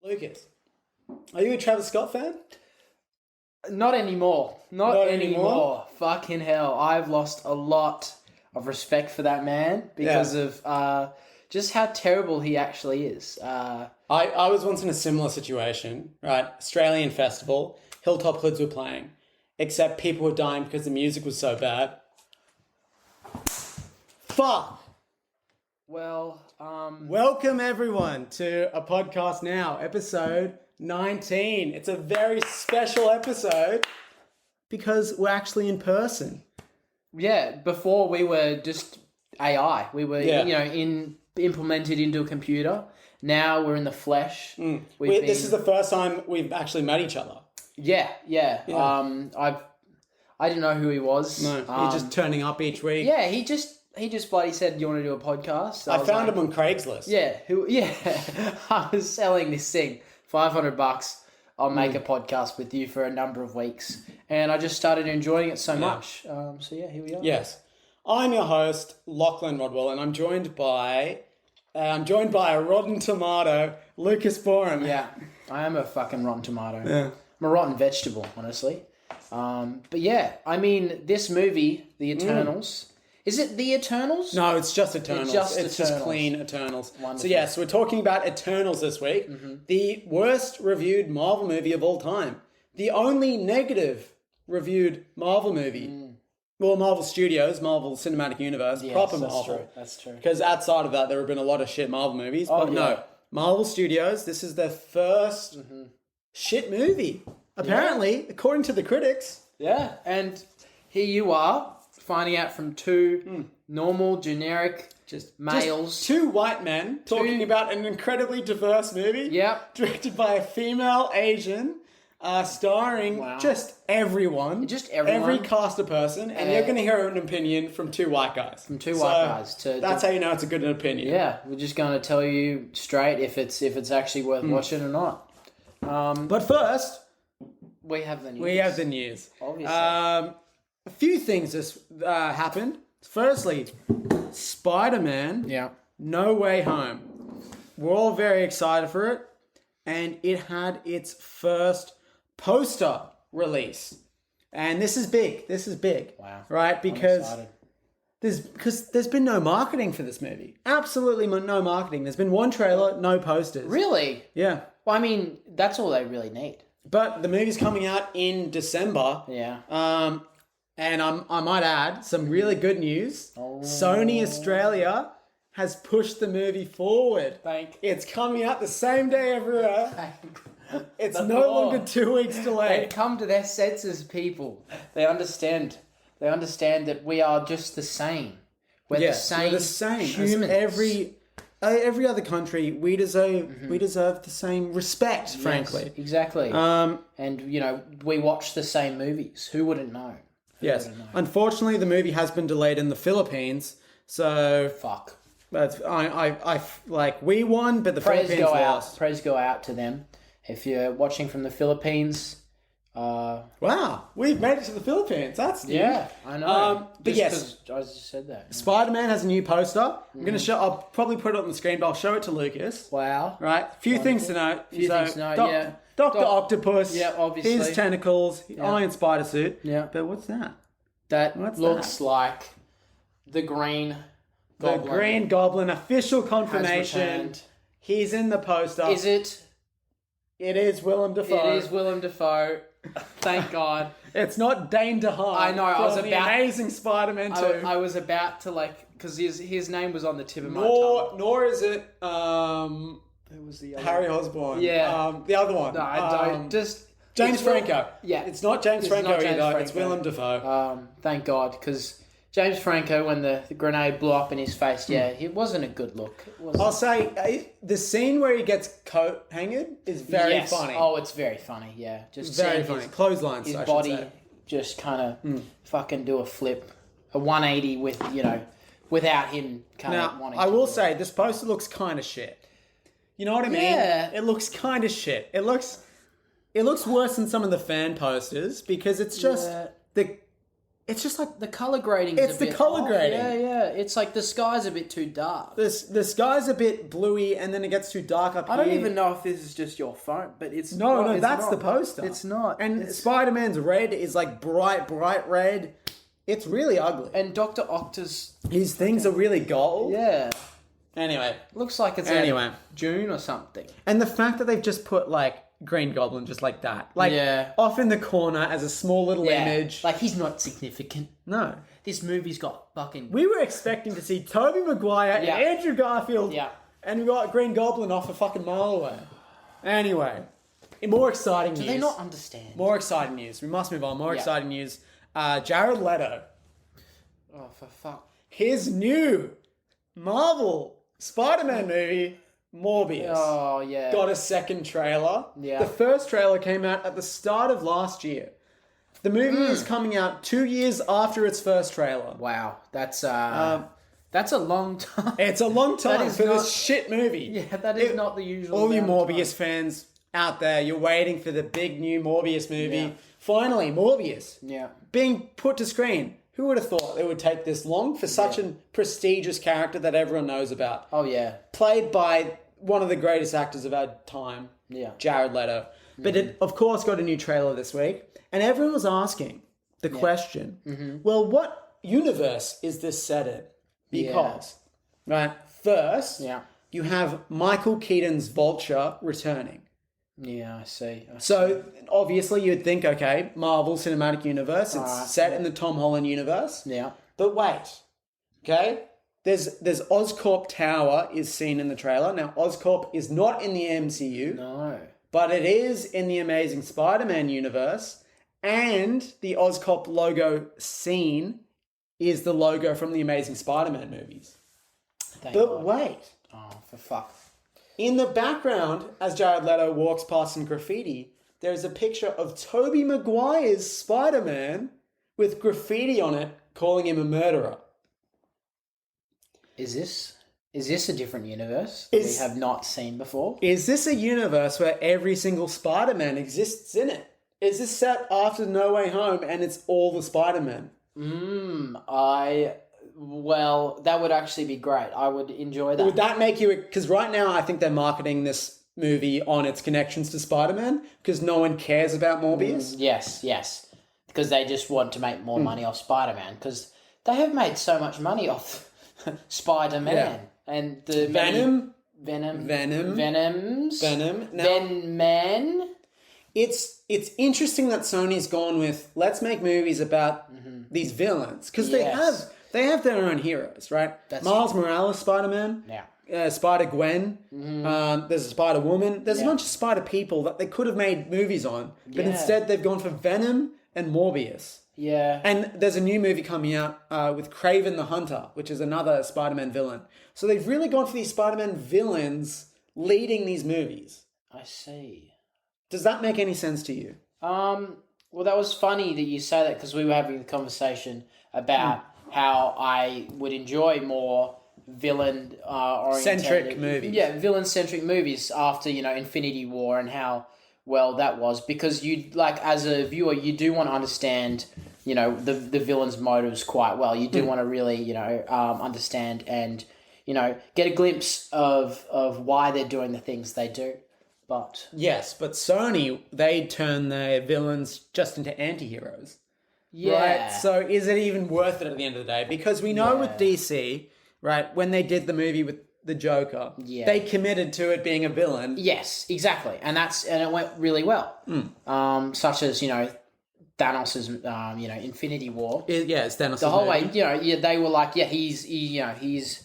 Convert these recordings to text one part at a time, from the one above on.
Lucas, are you a Travis Scott fan? Not anymore. Not anymore? anymore. Fucking hell. I've lost a lot of respect for that man because of just how terrible he actually is. I was once in a similar situation, right? Australian festival, Hilltop Hoods were playing, except people were dying because the music was so bad. Fuck! Well, Welcome everyone to a podcast now, episode 19. It's a very special episode because we're actually in person. yeah, before we were just AI. We were, implemented into a computer. Now we're in the flesh. This is the first time we've actually met each other. Yeah. I didn't know who he was. No, he's just turning up each week. Yeah, he just bloody said, "You want to do a podcast?" I found him on Craigslist. Yeah, I was selling this thing, $500. I'll make a podcast with you for a number of weeks, and I just started enjoying it so much. So here we are. Yes, I'm your host, Lachlan Rodwell, and I'm joined by a rotten tomato, Lucas Boreham. Yeah, I am a fucking rotten tomato. Yeah. I'm a rotten vegetable, honestly. But yeah, I mean, this movie, The Eternals. Is it The Eternals? No, it's just Eternals. It's just Eternals. clean Eternals. Wonderful. So yes, we're talking about Eternals this week. The worst reviewed Marvel movie of all time. The only negative reviewed Marvel movie. Well, Marvel Studios, Marvel Cinematic Universe, Yes, proper that's Marvel. true. That's true. Because outside of that, there have been a lot of shit Marvel movies. But no, Marvel Studios, this is their first shit movie. Apparently, according to the critics. Yeah, and here you are, finding out from two normal, generic, males. Just two white men talking about an incredibly diverse movie. Yep. Directed by a female Asian, starring just everyone. Just everyone. Every cast of person. And you're going to hear an opinion from two white guys. From two white guys. That's how you know it's a good opinion. Yeah, we're just going to tell you straight if it's actually worth watching or not. But first, we have the news. Obviously. A few things just happened. Firstly, Spider-Man. Yeah. No Way Home. We're all very excited for it. And it had its first poster release. And this is big. Wow. Right? Because there's been no marketing for this movie. Absolutely no marketing. There's been one trailer, no posters. Really? Yeah. Well, I mean, that's all they really need. But the movie's coming out in December. Yeah. And I might add some really good news. Oh. Sony Australia has pushed the movie forward. It's coming out the same day everywhere. It's no longer 2 weeks delayed. They've come to their senses, people. They understand. They understand that we are just the same. We're the same humans. As every other country, we deserve the same respect, frankly. Yes, exactly. And, we watch the same movies. Who wouldn't know? Yes. Unfortunately, the movie has been delayed in the Philippines, so... Fuck. But we won, but the Philippines lost. Praise go out to them. If you're watching from the Philippines... wow, we've made it to the Philippines. That's new. Yeah, I know. But yes, I just said that. Spider-Man has a new poster. I'm going to show. I'll probably put it on the screen, but I'll show it to Lucas. Wow. Right. A few things to note. Yeah. Doctor Octopus. Yeah, obviously. His tentacles. Iron Spider suit. Yeah. But what's that? That looks like the Green Goblin. The Green Goblin. Official confirmation. He's in the poster. Is it? It is Willem Dafoe. It is Willem Dafoe. Thank God. It's not Dane DeHaan. I know. I was the Amazing Spider-Man 2. I was about to because his name was on the tip of my tongue. Nor is it Who was the other Harry Osborn. Yeah. The other one. No, I don't. James Franco. Yeah. It's not James Franco either. It's Willem Dafoe. Thank God, because James Franco, when the grenade blew up in his face, it wasn't a good look. I'll say the scene where he gets coat hanged is very funny. Oh, it's very funny. Yeah, just very funny. Clotheslines. His body just kind of fucking do a flip, a 180 without him kind of wanting. I will say this poster looks kind of shit. You know what I mean? Yeah. It looks kind of shit. It looks worse than some of the fan posters because it's just it's just like The color grading. It's the colour grading. Yeah. It's like the sky's a bit too dark. the sky's a bit bluey, and then it gets too dark up I here. don't even know if this is just your phone, but it's No, it's that's not. the poster. It's not. And Spider-Man's red is like bright red. It's really ugly. And Dr. Octa's His things are really gold. yeah. Anyway. Looks like it's Anyway. out of June or something. And the fact that they've just put like Green Goblin just like that. Like Yeah. off in the corner as a small little image. Like he's not significant. No. This movie's got fucking We were expecting to see Tobey Maguire Yeah. and Andrew Garfield. Yeah. And we got Green Goblin off a fucking mile away. Anyway. More exciting news. Do they not understand? More exciting news. We must move on. More Yeah. exciting news. Jared Leto. Oh, for fuck. His new Marvel Spider-Man movie, Morbius, Oh, yeah. got a second trailer. Yeah. The first trailer came out at the start of last year. The movie is coming out 2 years after its first trailer. Wow. That's a long time. It's a long time is for not- this shit movie. Yeah, that is not the usual. All you amount of Morbius fans out there, you're waiting for the big new Morbius movie. Yeah. Finally, Morbius time. Yeah. being put to screen. Who would have thought it would take this long for such a prestigious character that everyone knows about? Oh, yeah. Played by one of the greatest actors of our time, Yeah. Jared Leto. But it, of course, got a new trailer this week. And everyone was asking the question, well, what universe is this set in? Because, right, first, Yeah. you have Michael Keaton's Vulture returning. Yeah, I see. So, obviously, you'd think, okay, Marvel Cinematic Universe, it's set in the Tom Holland universe. Yeah. But wait, okay? There's Oscorp Tower is seen in the trailer. Now, Oscorp is not in the MCU, No. but it is in the Amazing Spider-Man universe, and the Oscorp logo seen is the logo from the Amazing Spider-Man movies. Thank But God. wait, Oh, for fuck. in the background, as Jared Leto walks past some graffiti, there's a picture of Tobey Maguire's Spider-Man with graffiti on it calling him a murderer. Is this a different universe Is- we have not seen before? Is this a universe where every single Spider-Man exists in it? Is this set after No Way Home and it's all the Spider-Man? Well, that would actually be great. I would enjoy that. Would that make you... Because right now I think they're marketing this movie on its connections to Spider-Man because no one cares about Morbius. Yes. Because they just want to make more money off Spider-Man. Because they have made so much money off Spider-Man. Yeah. And the Venom. Venoms. Venom. Now, Venman. it's interesting that Sony's gone with let's make movies about these villains because Yes. they have their own heroes, right? That's Miles Morales, Spider-Man. Yeah. Spider-Gwen. There's a Spider-Woman. There's a Yeah. bunch of Spider-People that they could have made movies on, but Yeah. instead they've gone for Venom and Morbius. Yeah. And there's a new movie coming out with Kraven the Hunter, which is another Spider-Man villain. So they've really gone for these Spider-Man villains leading these movies. I see. Does that make any sense to you? Well, that was funny that you say that because we were having a conversation about how I would enjoy more villain oriented Centric movies. Yeah, villain centric movies after Infinity War and how well that was because you like as a viewer you do want to understand the villain's motives quite well. You do want to really understand and get a glimpse of why they're doing the things they do. But Yes, but Sony, they turn their villains just into anti-heroes. yeah, Right? So is it even worth it at the end of the day? Because we know with DC, right, when they did the movie with the Joker, they committed to it being a villain. yes, exactly, and it went really well. Such as Thanos's Infinity War. It's Thanos. The whole way, they were like, he's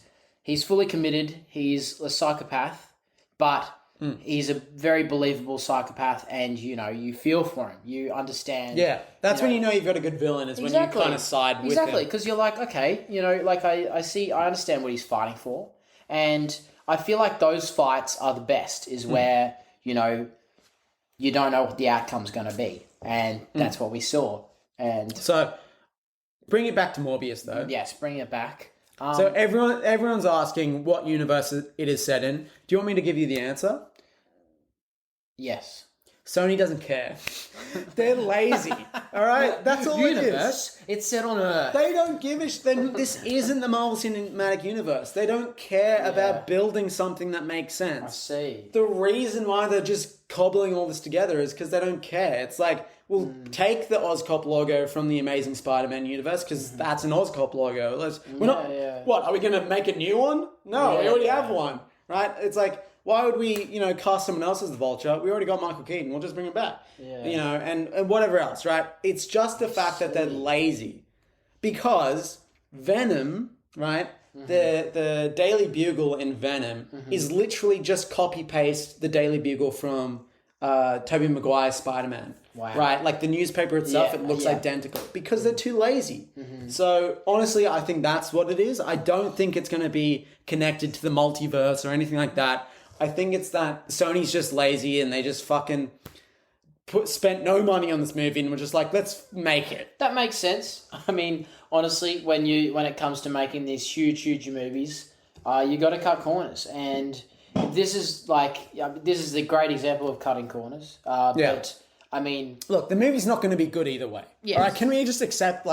fully committed. He's a psychopath, but he's a very believable psychopath, and you feel for him. You understand. Yeah, that's when you know you've got a good villain is when you kind of side with him. Exactly, because you're like, okay, I understand what he's fighting for, and I feel like those fights are the best. Is where you don't know what the outcome's going to be, and that's what we saw. And So, bring it back to Morbius, though. yes, bring it back. So everyone's asking what universe it is set in. Do you want me to give you the answer? Yes. Sony doesn't care. They're lazy. All right? That's all it is. It's set on Earth. They don't give a then this isn't the Marvel Cinematic Universe. They don't care about building something that makes sense. I see. The reason why they're just cobbling all this together is because they don't care. It's like, we'll take the Oscop logo from the Amazing Spider-Man universe because that's an Oscop logo. What, are we going to make a new one? No, we already have one. Right? It's like, why would we, cast someone else as the Vulture? We already got Michael Keaton. We'll just bring him back. Yeah. And whatever else, right? It's just the fact that they're lazy. Because Venom, right? The Daily Bugle in Venom is literally just copy-paste the Daily Bugle from Tobey Maguire's Spider-Man. Wow. Right? Like the newspaper itself, it looks identical. Because they're too lazy. So, honestly, I think that's what it is. I don't think it's going to be connected to the multiverse or anything like that. I think it's that Sony's just lazy and they just fucking spent no money on this movie and were just like, let's make it. That makes sense. I mean, honestly, when it comes to making these huge movies, you got to cut corners, and this is the great example of cutting corners. But I mean, look, the movie's not going to be good either way. Yes. All right, can we just accept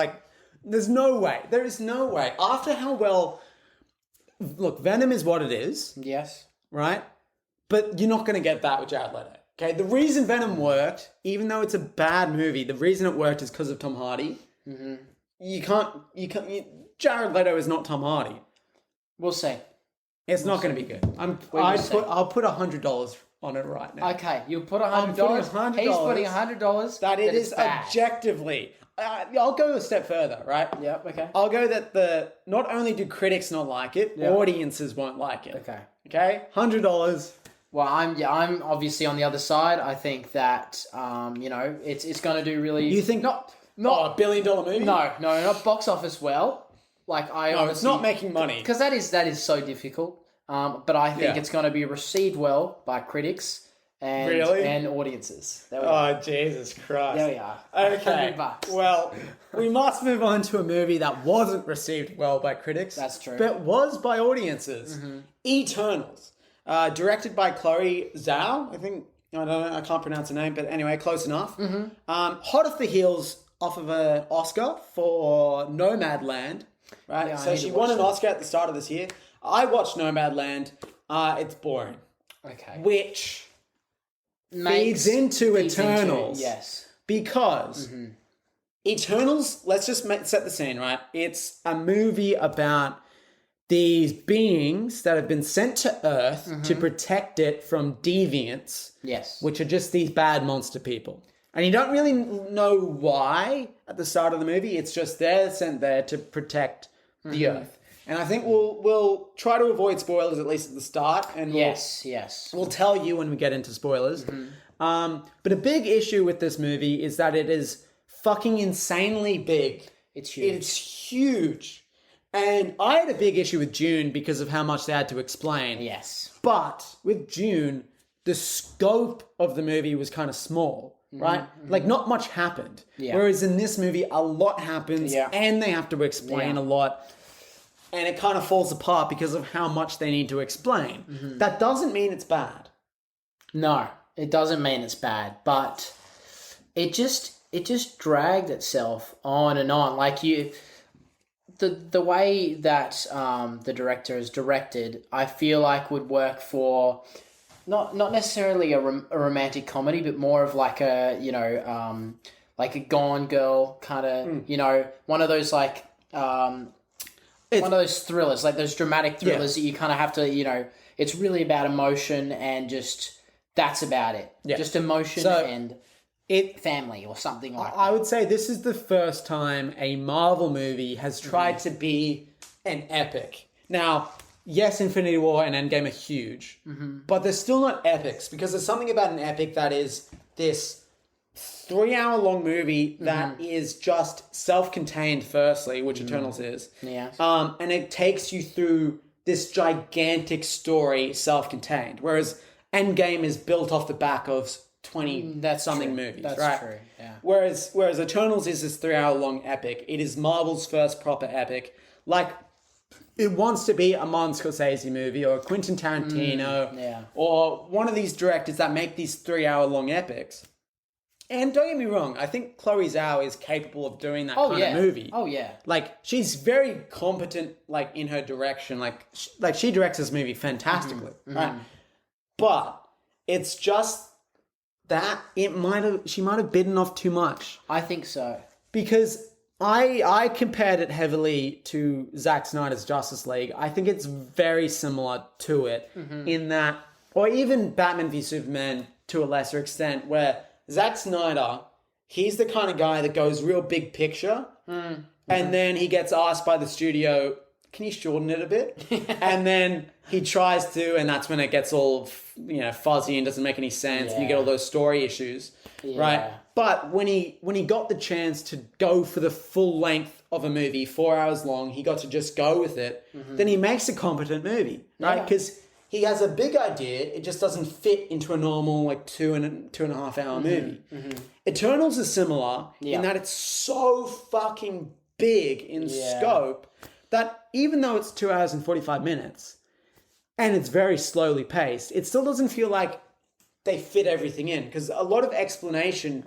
there's no way. There is no way. After how well, look, Venom is what it is. Yes. Right? But you're not going to get that with Jared Leto. Okay? The reason Venom worked, even though it's a bad movie, the reason it worked is because of Tom Hardy. You can't, Jared Leto is not Tom Hardy. We'll see. It's not going to be good. I'll put $100 on it right now. Okay, you'll put $100. He's putting $100. That it is objectively. I'll go a step further, right? Yep, okay. I'll go that not only do critics not like it, audiences won't like it. Okay? $100. Well, I'm obviously on the other side. I think that it's going to do really. You think not a $1 billion movie? No, not box office well. It's not making money because that is so difficult. But I think it's going to be received well by critics and audiences. Jesus Christ! There we are. Okay. $100. Well, we must move on to a movie that wasn't received well by critics. That's true. But was by audiences. Eternals, directed by Chloe Zhao. I think I don't know. I can't pronounce her name, but anyway, close enough. Hot off the heels off of an Oscar for Nomadland. Right, Yeah, so she won an Oscar at the start of this year. I watched Nomadland. It's boring. Okay. Which feeds into Eternals. Yes. Because Eternals, let's just set the scene, right? It's a movie about these beings that have been sent to Earth to protect it from deviants. Yes. Which are just these bad monster people. And you don't really know why at the start of the movie. It's just they're sent there to protect the Earth. And I think we'll try to avoid spoilers at least at the start. And we'll tell you when we get into spoilers. But a big issue with this movie is that it is fucking insanely big. It's huge. It's huge. And I had a big issue with Dune because of how much they had to explain. Yes. But with Dune, the scope of the movie was kind of small. Right? Like, not much happened. Yeah. Whereas in this movie, a lot happens and they have to explain a lot. And it kind of falls apart because of how much they need to explain. That doesn't mean it's bad. No, it doesn't mean it's bad. But it just dragged itself on and on. Like, the way that the director is directed, I feel like would work for... Not necessarily a romantic comedy, but more of like a like a Gone Girl kind of one of those one of those thrillers, like those dramatic thrillers that you kind of have to it's really about emotion and just that's about it, just emotion and family or something like that. I would say this is the first time a Marvel movie has tried to be an epic. Now. Yes, Infinity War and Endgame are huge, but they're still not epics because there's something about an epic that is this 3-hour-long movie that is just self-contained, firstly, which Eternals is. Yeah. And it takes you through this gigantic story self-contained, whereas Endgame is built off the back of 20-something movies, That's right? true, yeah. Whereas Eternals is this 3-hour-long epic. It is Marvel's first proper epic. Like... it wants to be a Martin Scorsese movie or a Quentin Tarantino or one of these directors that make these 3-hour-long epics. And don't get me wrong, I think Chloe Zhao is capable of doing that kind of movie. Oh, yeah. Like, she's very competent, like, in her direction. Like she directs this movie fantastically, right? But it's just that she might have bitten off too much. I think so. Because I compared it heavily to Zack Snyder's Justice League. I think it's very similar to it in that, or even Batman v Superman to a lesser extent, where Zack Snyder, he's the kind of guy that goes real big picture, and then he gets asked by the studio, can you shorten it a bit? And then he tries to, and that's when it gets all fuzzy and doesn't make any sense, and you get all those story issues, right? But when he got the chance to go for the full length of a movie, 4 hours long, he got to just go with it, then he makes a competent movie, right? Because he has a big idea, it just doesn't fit into a normal, like, 2.5 hour movie. Eternals is similar in that it's so fucking big in scope that even though it's 2 hours and 45 minutes and it's very slowly paced, it still doesn't feel like they fit everything in. Because a lot of explanation,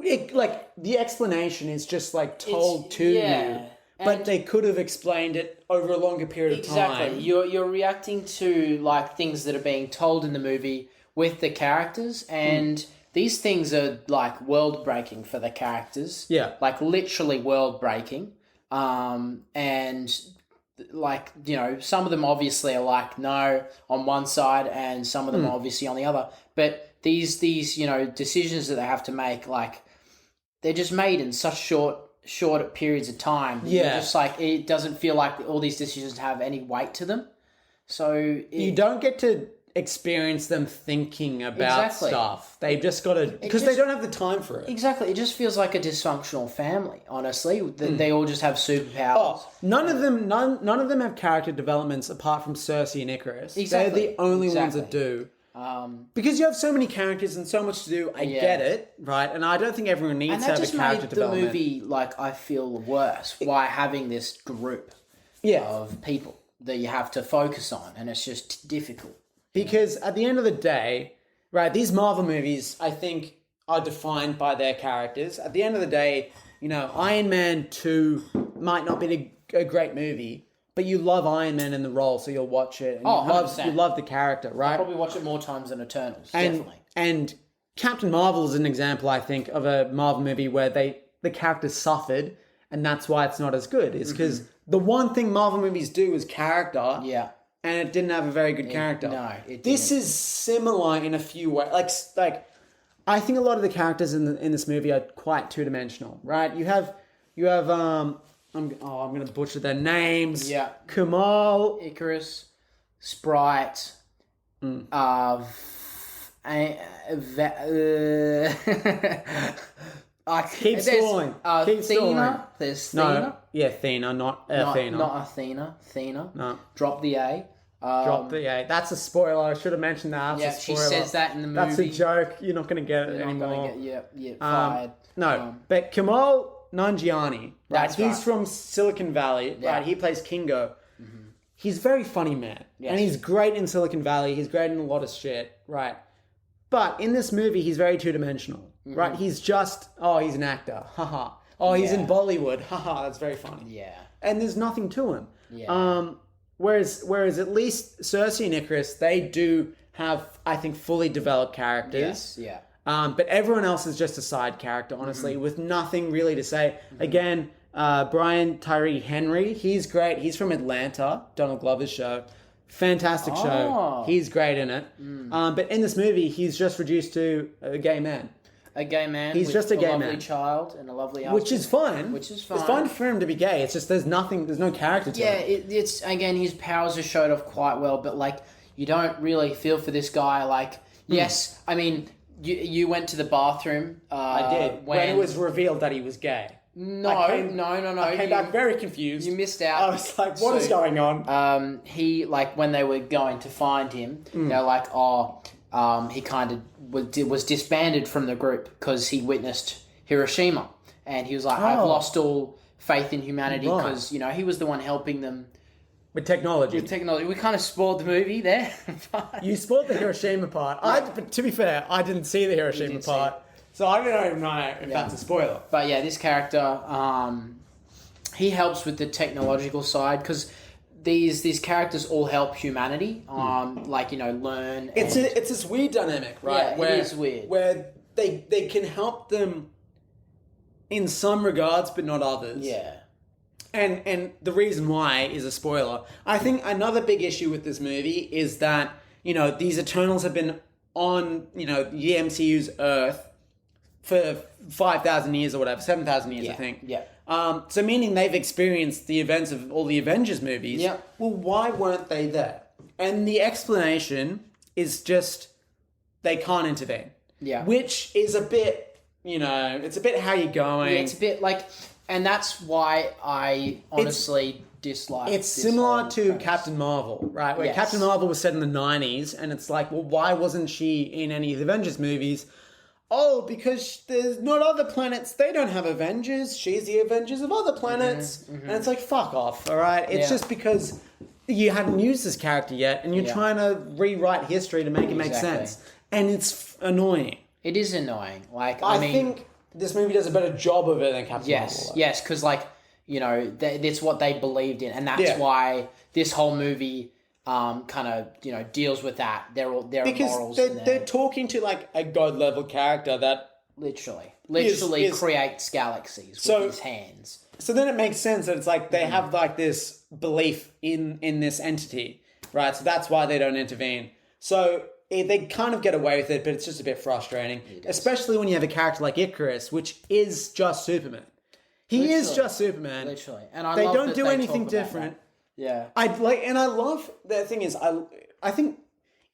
the explanation is just, like, told to you. But they could have explained it over a longer period of time. Exactly. You're reacting to, like, things that are being told in the movie with the characters, and these things are, like, world-breaking for the characters. Yeah. Like, literally world-breaking. And, like, some of them obviously are, like, no on one side, and some of them are obviously on the other. But these decisions that they have to make, like, they're just made in such short periods of time. Yeah. Just like, it doesn't feel like all these decisions have any weight to them. So you don't get to experience them thinking about stuff. They've just got to, because they don't have the time for it. Exactly. It just feels like a dysfunctional family, honestly. They all just have superpowers. Oh, none of them have character developments apart from Cersei and Icarus. Exactly. They're the only ones that do. Because you have so many characters and so much to do, I get it, right? And I don't think everyone needs to have a character development. And that just made the movie, like, I feel worse by having this group of people that you have to focus on, and it's just difficult. Because at the end of the day, right, these Marvel movies, I think, are defined by their characters. At the end of the day, Iron Man 2 might not be a great movie, but you love Iron Man in the role, so you'll watch it. And you love the character, right? I'll probably watch it more times than Eternals, definitely. And Captain Marvel is an example, I think, of a Marvel movie where the character suffered, and that's why it's not as good. Is because the one thing Marvel movies do is character. Yeah. And it didn't have a very good character. No, it didn't. This is similar in a few ways. Like I think a lot of the characters in this movie are quite two-dimensional, right? You have I'm going to butcher their names. Yeah. Kamal, Icarus, Sprite, keep stalling. Keep stalling. There's Thena. No, yeah, Thena, not Athena. Not Athena. Thena. No. Drop the A. Drop the A. That's a spoiler. I should have mentioned that. That's a spoiler. She says that in the movie. That's a joke. You're not going to get it anymore. Not going to get, fired. No, but Kamal Nanjiani, right? That's He's from Silicon Valley, right? He plays Kingo. He's a very funny man. Yes. And he's great in Silicon Valley. He's great in a lot of shit, right? But in this movie, he's very two-dimensional, right? He's just, he's an actor. Haha. He's in Bollywood. Haha, that's very funny. Yeah. And there's nothing to him. Yeah. Whereas at least Cersei and Icarus, they do have, I think, fully developed characters. Yes, yeah. But everyone else is just a side character, honestly, with nothing really to say. Again, Brian Tyree Henry, he's great. He's from Atlanta, Donald Glover's show. Fantastic show. He's great in it. But in this movie, he's just reduced to a gay man. A gay man. He's just a gay man. A lovely child and a lovely husband. Which is fine. It's fine for him to be gay. It's just there's no character to it. Yeah, it's again, his powers are showed off quite well, but like you don't really feel for this guy. Like, yes, I mean, you went to the bathroom. I did when it was revealed that he was gay. No. I came back very confused. You missed out. I was like, what is going on? He, like, when they were going to find him, they're like, he kind of was disbanded from the group because he witnessed Hiroshima. And he was like, I've lost all faith in humanity because, he was the one helping them with technology. We kind of spoiled the movie there. You spoiled the Hiroshima part. But to be fair, I didn't see the Hiroshima part, so I don't even know if that's a spoiler. But yeah, this character, he helps with the technological side because these characters all help humanity. Learn. It's this weird dynamic, right? Yeah, it is weird. Where they can help them in some regards, but not others. Yeah. And the reason why is a spoiler. I think another big issue with this movie is that, these Eternals have been on, the MCU's Earth for 5,000 years or whatever, 7,000 years, I think. Yeah. So meaning they've experienced the events of all the Avengers movies. Yeah. Well, why weren't they there? And the explanation is just they can't intervene. Yeah. Which is a bit, it's a bit how you're going. Yeah, it's a bit like... And that's why I honestly dislike it's this similar whole to premise. Captain Marvel, right? Where Yes. Captain Marvel was set in the 90s, and it's like, well, why wasn't she in any of the Avengers movies? Oh, because there's not other planets. They don't have Avengers. She's the Avengers of other planets. And it's like, fuck off, all right? It's just because you haven't used this character yet, and you're trying to rewrite history to make it make sense. And it's annoying. It is annoying. I think this movie does a better job of it than Captain Marvel. Yes, because that's what they believed in, and that's why this whole movie kind of deals with that. Because morals they're talking to like a god level character that literally is creates galaxies with his hands. So then it makes sense that it's like they have like this belief in this entity, right? So that's why they don't intervene. So they kind of get away with it, but it's just a bit frustrating, especially when you have a character like Icarus, which is just Superman. He is just Superman. Literally, and they don't do anything different. Yeah, I love the thing is I think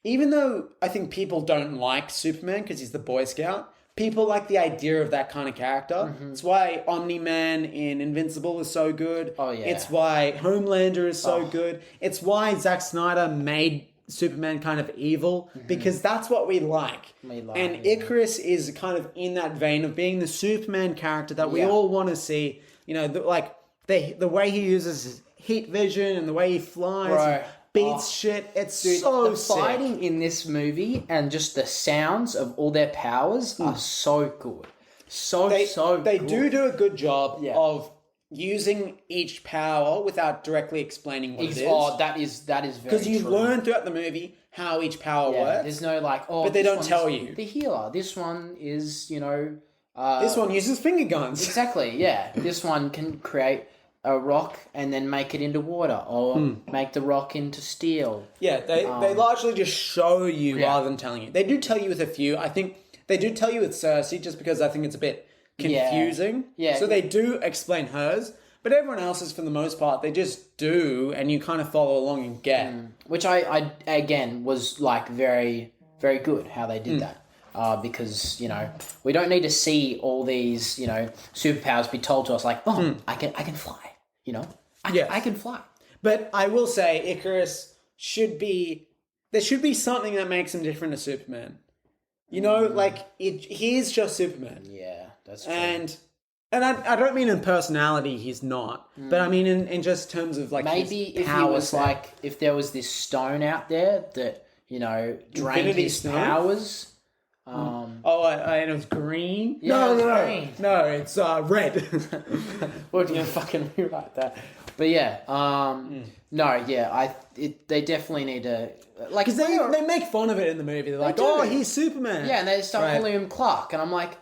even though I think people don't like Superman because he's the Boy Scout, people like the idea of that kind of character. It's why Omni-Man in Invincible is so good. Oh yeah, it's why Homelander is so good. It's why Zack Snyder made Superman kind of evil because that's what we like. And Icarus is kind of in that vein of being the Superman character that we all want to see. The way he uses his heat vision and the way he flies, and beats shit. It's so sick. The fighting in this movie and just the sounds of all their powers are so good. They do a good job of using each power without directly explaining what it is. Oh, that is very true. Because you learn throughout the movie how each power works. There's no but they don't tell you. The healer. This one is, this one uses finger guns. Exactly, yeah. This one can create a rock and then make it into water or make the rock into steel. Yeah, they largely just show you rather than telling you. They do tell you with a few. I think they do tell you with Cersei just because I think it's a bit confusing. Yeah. So they do explain hers, but everyone else's for the most part they just do, and you kind of follow along and get. Which I again was like very, very good how they did that. Because we don't need to see all these superpowers be told to us like, I can fly. I can fly. But I will say Icarus there should be something that makes him different to Superman. He is just Superman. Yeah, that's true. And I don't mean in personality he's not, but I mean in just terms of like maybe his if he was like if there was this stone out there that drained his powers. And it was green. Yeah, green. No, it's red. We're gonna fucking rewrite that. But they definitely need to because they make fun of it in the movie. They're like, he's Superman. Yeah, and they start calling him Clark, and I'm like,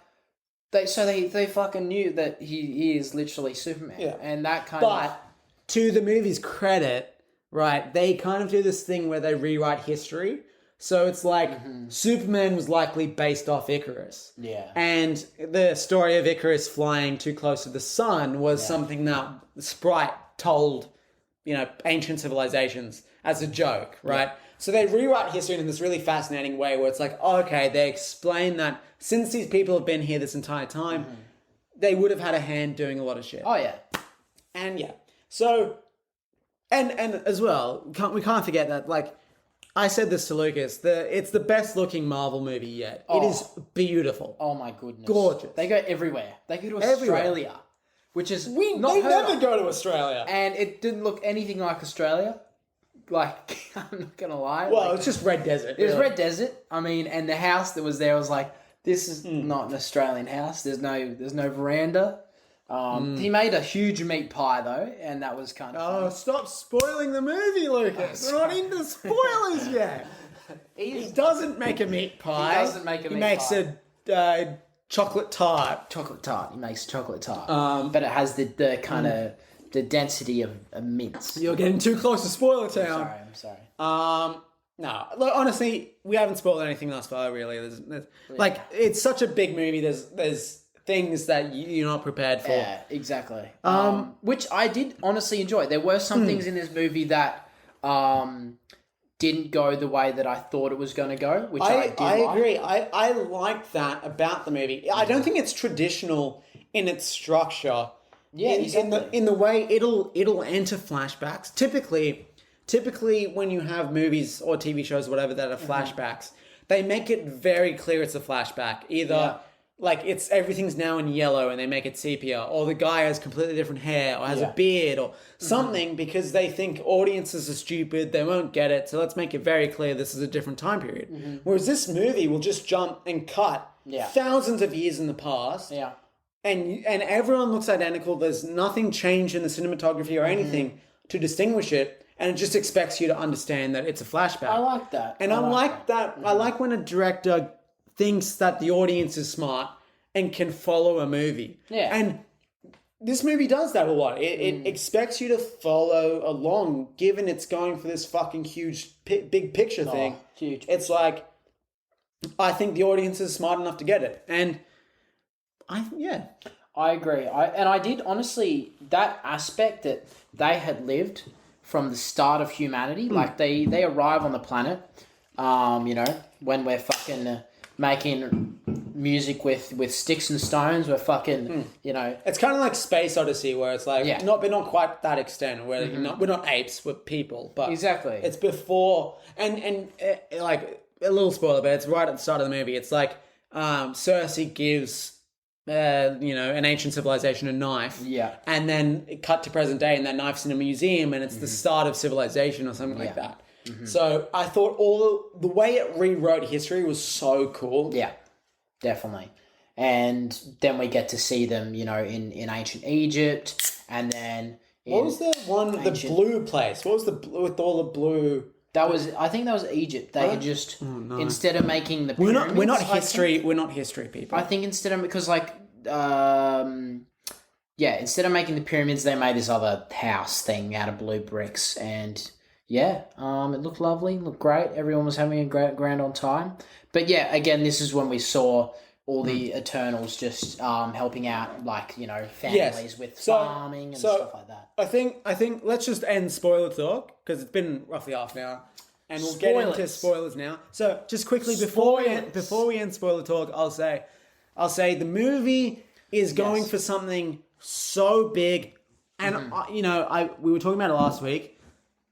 they fucking knew that he is literally Superman. Yeah, and that But to the movie's credit, right, they kind of do this thing where they rewrite history. So it's like Superman was likely based off Icarus. Yeah. And the story of Icarus flying too close to the sun was something that Sprite told, ancient civilizations as a joke, right? Yeah. So they rewrite history in this really fascinating way where it's like, okay, they explain that since these people have been here this entire time, they would have had a hand doing a lot of shit. Oh, yeah. And so, and as well, we can't forget that, like, I said this to Lucas, it's the best looking Marvel movie yet. It is beautiful. Oh my goodness. Gorgeous. They go everywhere. They go to Australia, which is they never go to Australia. And it didn't look anything like Australia. like, I'm not gonna lie. Well, like, it's just red desert. it was really. red desert. I mean, and the house that was there was like, this is not an Australian house. There's no veranda. He made a huge meat pie though, and that was kind of Oh, funny. stop spoiling the movie, Lucas. We're not into spoilers yet. He doesn't make a meat pie. He doesn't make a meat makes pie. a chocolate tart. Chocolate tart. He makes chocolate tart. But it has the kind of the density of a mince. You're getting too close to spoiler town. I'm sorry. No, look, honestly, we haven't spoiled anything thus far. Really, there's like it's such a big movie. There's things that you're not prepared for. Yeah, exactly. Which I did honestly enjoy. There were some things in this movie that didn't go the way that I thought it was going to go, which I did like. agree. I like that about the movie. I don't think it's traditional in its structure. Yeah, in the way it'll enter flashbacks. Typically, when you have movies or TV shows, whatever, that are flashbacks, they make it very clear it's a flashback. Either like it's everything's now in yellow and they make it sepia, or the guy has completely different hair or has a beard or something because they think audiences are stupid, they won't get it. So let's make it very clear this is a different time period. Whereas this movie will just jump and cut thousands of years in the past. Yeah. And everyone looks identical. There's nothing changed in the cinematography or anything to distinguish it. And it just expects you to understand that it's a flashback. I like that. And I like that. I like when a director thinks that the audience is smart and can follow a movie. Yeah. And this movie does that a lot. It expects you to follow along, given it's going for this fucking huge, big picture thing. Huge. It's like, I think the audience is smart enough to get it. And I agree. I did honestly, that aspect that they had lived from the start of humanity, like they arrive on the planet, when we're fucking making music with sticks and stones, we're fucking, It's kind of like Space Odyssey, where it's like, but not quite that extent, where we're not apes, we're people. But exactly. It's before, and like, a little spoiler, but it's right at the start of the movie. It's like Cersei gives an ancient civilization a knife. Yeah. And then it cut to present day and that knife's in a museum and it's the start of civilization or something like that. So I thought the way it rewrote history was so cool. Yeah, definitely. And then we get to see them, in ancient Egypt, and then what was the one, the blue place? What was with all the blue? I think that was Egypt. They had just instead of making the pyramids, we're not history people. I think instead of instead of making the pyramids, they made this other house thing out of blue bricks, and it looked lovely, looked great. Everyone was having a great grand on time. But yeah, again, this is when we saw all the Eternals just helping out, families with farming and stuff like that. I think let's just end spoiler talk because it's been roughly half an hour, and we'll get into spoilers now. So just quickly before we end spoiler talk, I'll say the movie is going for something so big, and we were talking about it last week.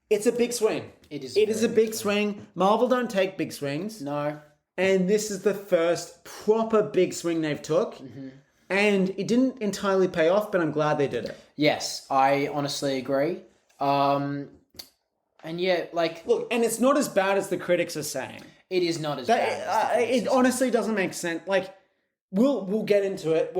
It's a big swing. It is a big swing. Marvel don't take big swings. No. And this is the first proper big swing they've took. And it didn't entirely pay off, but I'm glad they did it. Yes, I honestly agree. Look, and it's not as bad as the critics are saying. It is not as bad. It honestly doesn't make sense. Like, we'll get into it.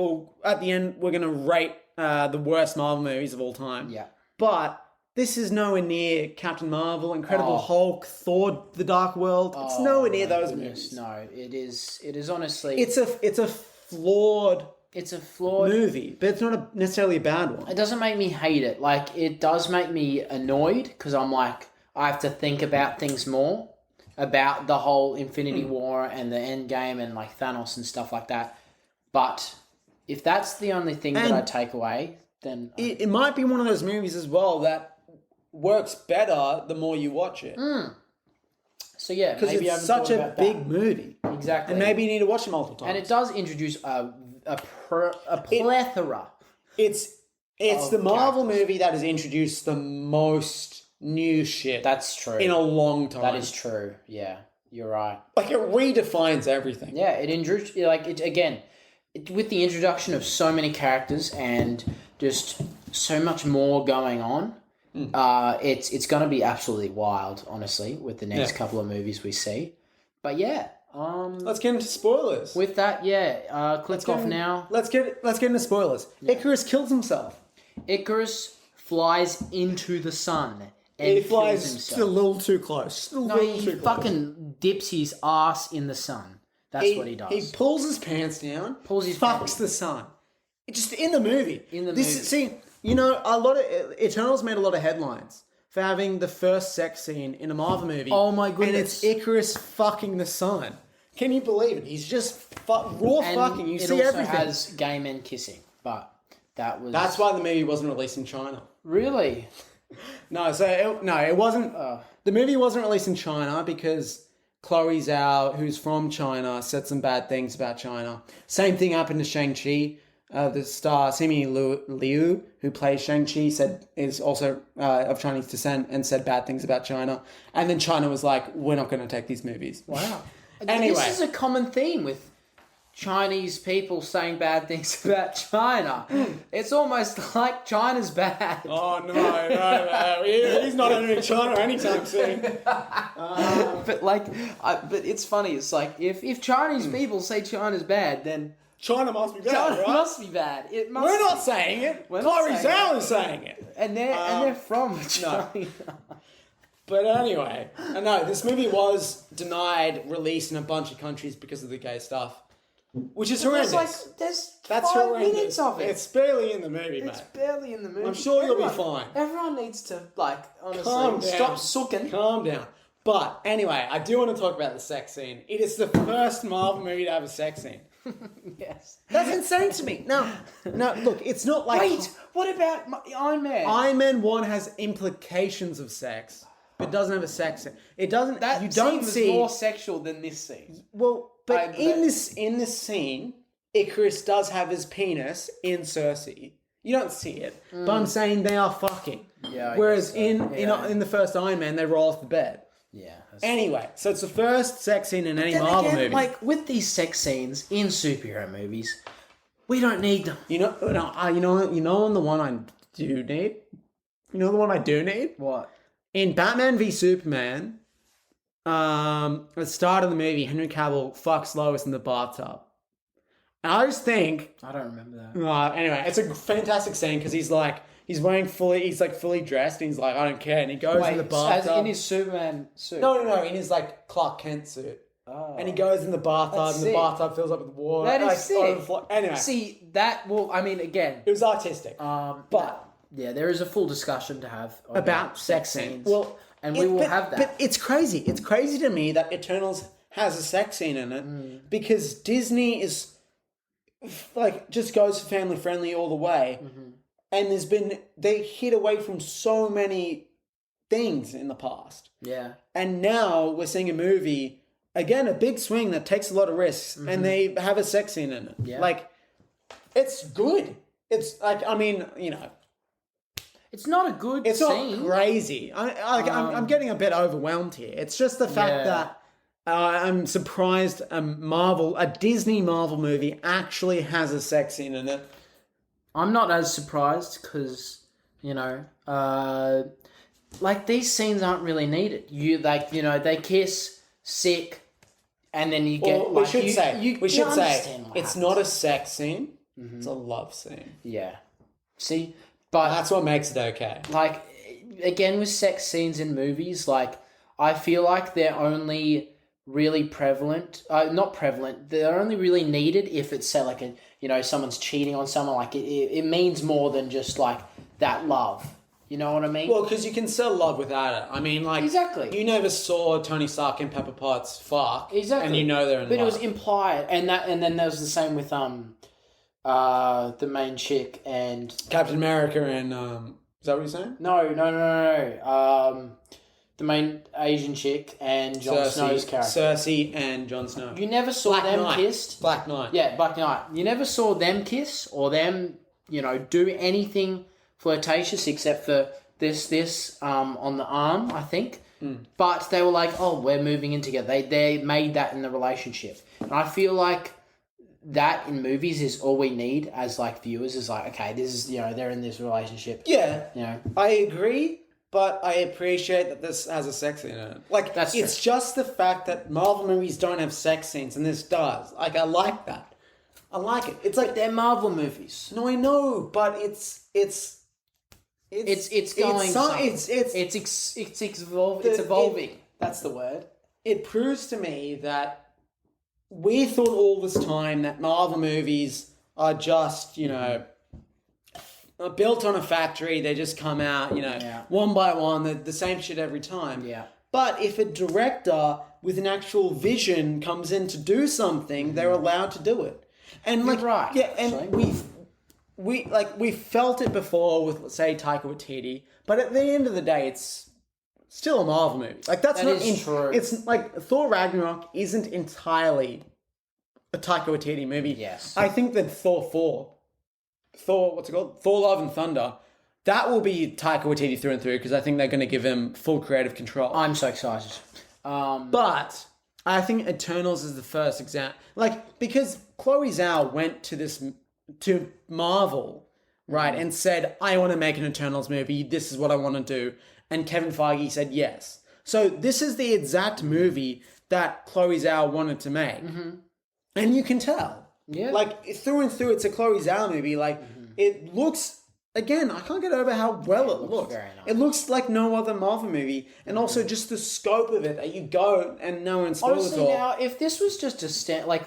At the end, we're going to rate the worst Marvel movies of all time. Yeah. But this is nowhere near Captain Marvel, Incredible Hulk, Thor: The Dark World. It's nowhere near those movies. No, it is honestly. It's a flawed movie, but it's not necessarily a bad one. It doesn't make me hate it. Like, it does make me annoyed because I'm like, I have to think about things more, about the whole Infinity War and the End Game and like Thanos and stuff like that. But if that's the only thing that I take away, then it might be one of those movies as well that works better the more you watch it. So yeah, because it's such a big movie. Exactly, and maybe you need to watch it multiple times. And it does introduce a plethora. It's the Marvel movie that has introduced the most new shit. That's true. In a long time. That is true. Yeah, you're right. Like, it redefines everything. Yeah, it introduced with the introduction of so many characters and just so much more going on. It's going to be absolutely wild, honestly, with the next couple of movies we see. But yeah, let's get into spoilers. With that, click off now. Let's get into spoilers. Yeah. Icarus kills himself. Icarus flies into the sun. And he flies a little too close. He fucking dips his ass in the sun. That's what he does. He pulls his pants down. Fucks the sun. It's just in the movie. See, you know, a lot of Eternals made a lot of headlines for having the first sex scene in a Marvel movie. Oh my goodness! And it's Icarus fucking the sun. Can you believe it? He's just fucking. You see everything. It also has gay men kissing, but that's why the movie wasn't released in China. Really? No, it wasn't. The movie wasn't released in China because Chloe Zhao, who's from China, said some bad things about China. Same thing happened to Shang-Chi. The star Simu Liu, who plays Shang-Chi, is also of Chinese descent and said bad things about China. And then China was like, we're not going to take these movies. Wow. Anyway. This is a common theme with Chinese people saying bad things about China. It's almost like China's bad. Oh, no. He's not entering China anytime soon. But it's funny. It's like, if Chinese people say China's bad, then... China must be bad, China right? must be bad. We're not saying it. Chloe Zhao is saying it. And they're from China. No. But anyway, no, this movie was denied release in a bunch of countries because of the gay stuff. Which is horrendous. That's 5 minutes of it. It's barely in the movie, mate. It's barely in the movie. I'm sure you'll be fine. Everyone needs to, honestly, calm down. Stop sooking. Calm down. But anyway, I do want to talk about the sex scene. It is the first Marvel movie to have a sex scene. Yes. That's insane to me. No, look, it's not like... Wait, what about Iron Man? Iron Man 1 has implications of sex, but it doesn't have a sex scene. It doesn't... That you don't scene see... was more sexual than this scene. Well, but in this scene, Icarus does have his penis in Cersei. You don't see it, but I'm saying they are fucking. Yeah. Whereas in the first Iron Man, they roll off the bed. Yeah. Anyway, so it's the first sex scene in any Marvel movie. Like with these sex scenes in superhero movies, we don't need them. You know the one I do need. You know the one I do need. What? In Batman v Superman, at the start of the movie, Henry Cavill fucks Lois in the bathtub. And I just think... I don't remember that. Anyway, it's a fantastic scene because he's fully dressed and he's like, I don't care. And he goes in the bathtub. In his Superman suit? No, in his Clark Kent suit. Oh. And he goes in the bathtub and the bathtub fills up with water. That is sick. Anyway. See, again... It was artistic. But... Yeah, there is a full discussion to have about sex scenes. Well, we will have that. But it's crazy. It's crazy to me that Eternals has a sex scene in it because Disney is just goes family friendly all the way, and they hid away from so many things in the past. Yeah, and now we're seeing a movie again, a big swing that takes a lot of risks, and they have a sex scene in it. Yeah, it's good. It's it's not a good It's scene. Not crazy. I'm getting a bit overwhelmed here. It's just the fact that I'm surprised a Disney Marvel movie actually has a sex scene in it. I'm not as surprised because, these scenes aren't really needed. They kiss, sick, and then you get... we should say it's not a sex scene. It's a love scene. Yeah. See... But that's what makes it okay. Again, with sex scenes in movies, I feel like they're only really prevalent. Not prevalent. They're only really needed if it's, say, someone's cheating on someone. It means more than just, that love. You know what I mean? Well, because you can sell love without it. I mean, Exactly. You never saw Tony Stark and Pepper Potts fuck. Exactly. And you know they're in love. But it was implied. And then there was the same with, the main chick and Captain America and is that what you're saying? No. The main Asian chick and Jon Snow's character. Cersei and Jon Snow. You never saw them kissed. Black Knight. Yeah, Black Knight. You never saw them kiss or them, do anything flirtatious except for this on the arm, I think. But they were like, oh, we're moving in together. They made that in the relationship. And I feel like that in movies is all we need as viewers is okay, this is they're in this relationship. Yeah. I agree, but I appreciate that this has a sex scene in it. Like, That's it's just the fact that Marvel movies don't have sex scenes, and this does. Like, I like that. I like it. It's like They're Marvel movies. no, I know, but it's going it's evolving. That's the word. It proves to me that we thought all this time that Marvel movies are just, built on a factory. They just come out, one by one, the same shit every time. Yeah. But if a director with an actual vision comes in to do something, they're allowed to do it. And You're right, yeah, actually. and we felt it before with, say, Taika Waititi, but at the end of the day, it's still a Marvel movie. Like that's That not is true. It's like Thor Ragnarok isn't entirely a Taika Waititi movie. Yes. I think that Thor, what's it called? Thor: Love and Thunder. That will be Taika Waititi through and through because I think they're going to give him full creative control. I'm so excited. But I think Eternals is the first example. Like, because Chloe Zhao went to Marvel, right, and said, I want to make an Eternals movie. This is what I want to do. And Kevin Feige said yes. So this is the exact movie that Chloe Zhao wanted to make. Mm-hmm. And you can tell. Yeah. Like, through and through, it's a Chloe Zhao movie. Like, it looks... Again, I can't get over how well it looks. very nice. It looks like no other Marvel movie. And also just the scope of it, that you go and no one spoils Honestly, it all. now, if this was just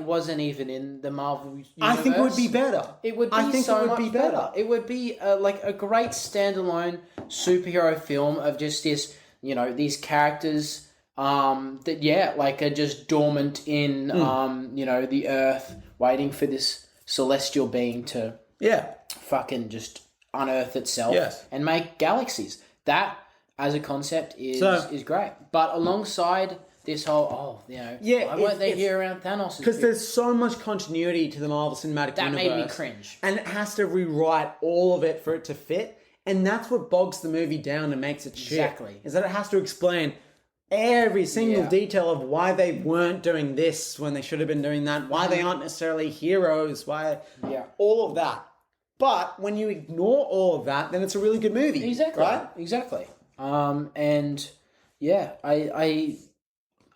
wasn't even in the Marvel universe... I think it would be better. It would be much better. It would be like a great standalone superhero film of just this, these characters that are just dormant in the Earth, waiting for this celestial being to fucking just unearth itself and make galaxies. That as a concept is great. But alongside this whole why weren't they here around Thanos? Because there's so much continuity to the Marvel Cinematic Universe. That made me cringe. And it has to rewrite all of it for it to fit. And that's what bogs the movie down and makes it shit. Exactly. Is that it has to explain every single detail of why they weren't doing this when they should have been doing that, why they aren't necessarily heroes, all of that. But when you ignore all of that, then it's a really good movie. Exactly. Right? Exactly. I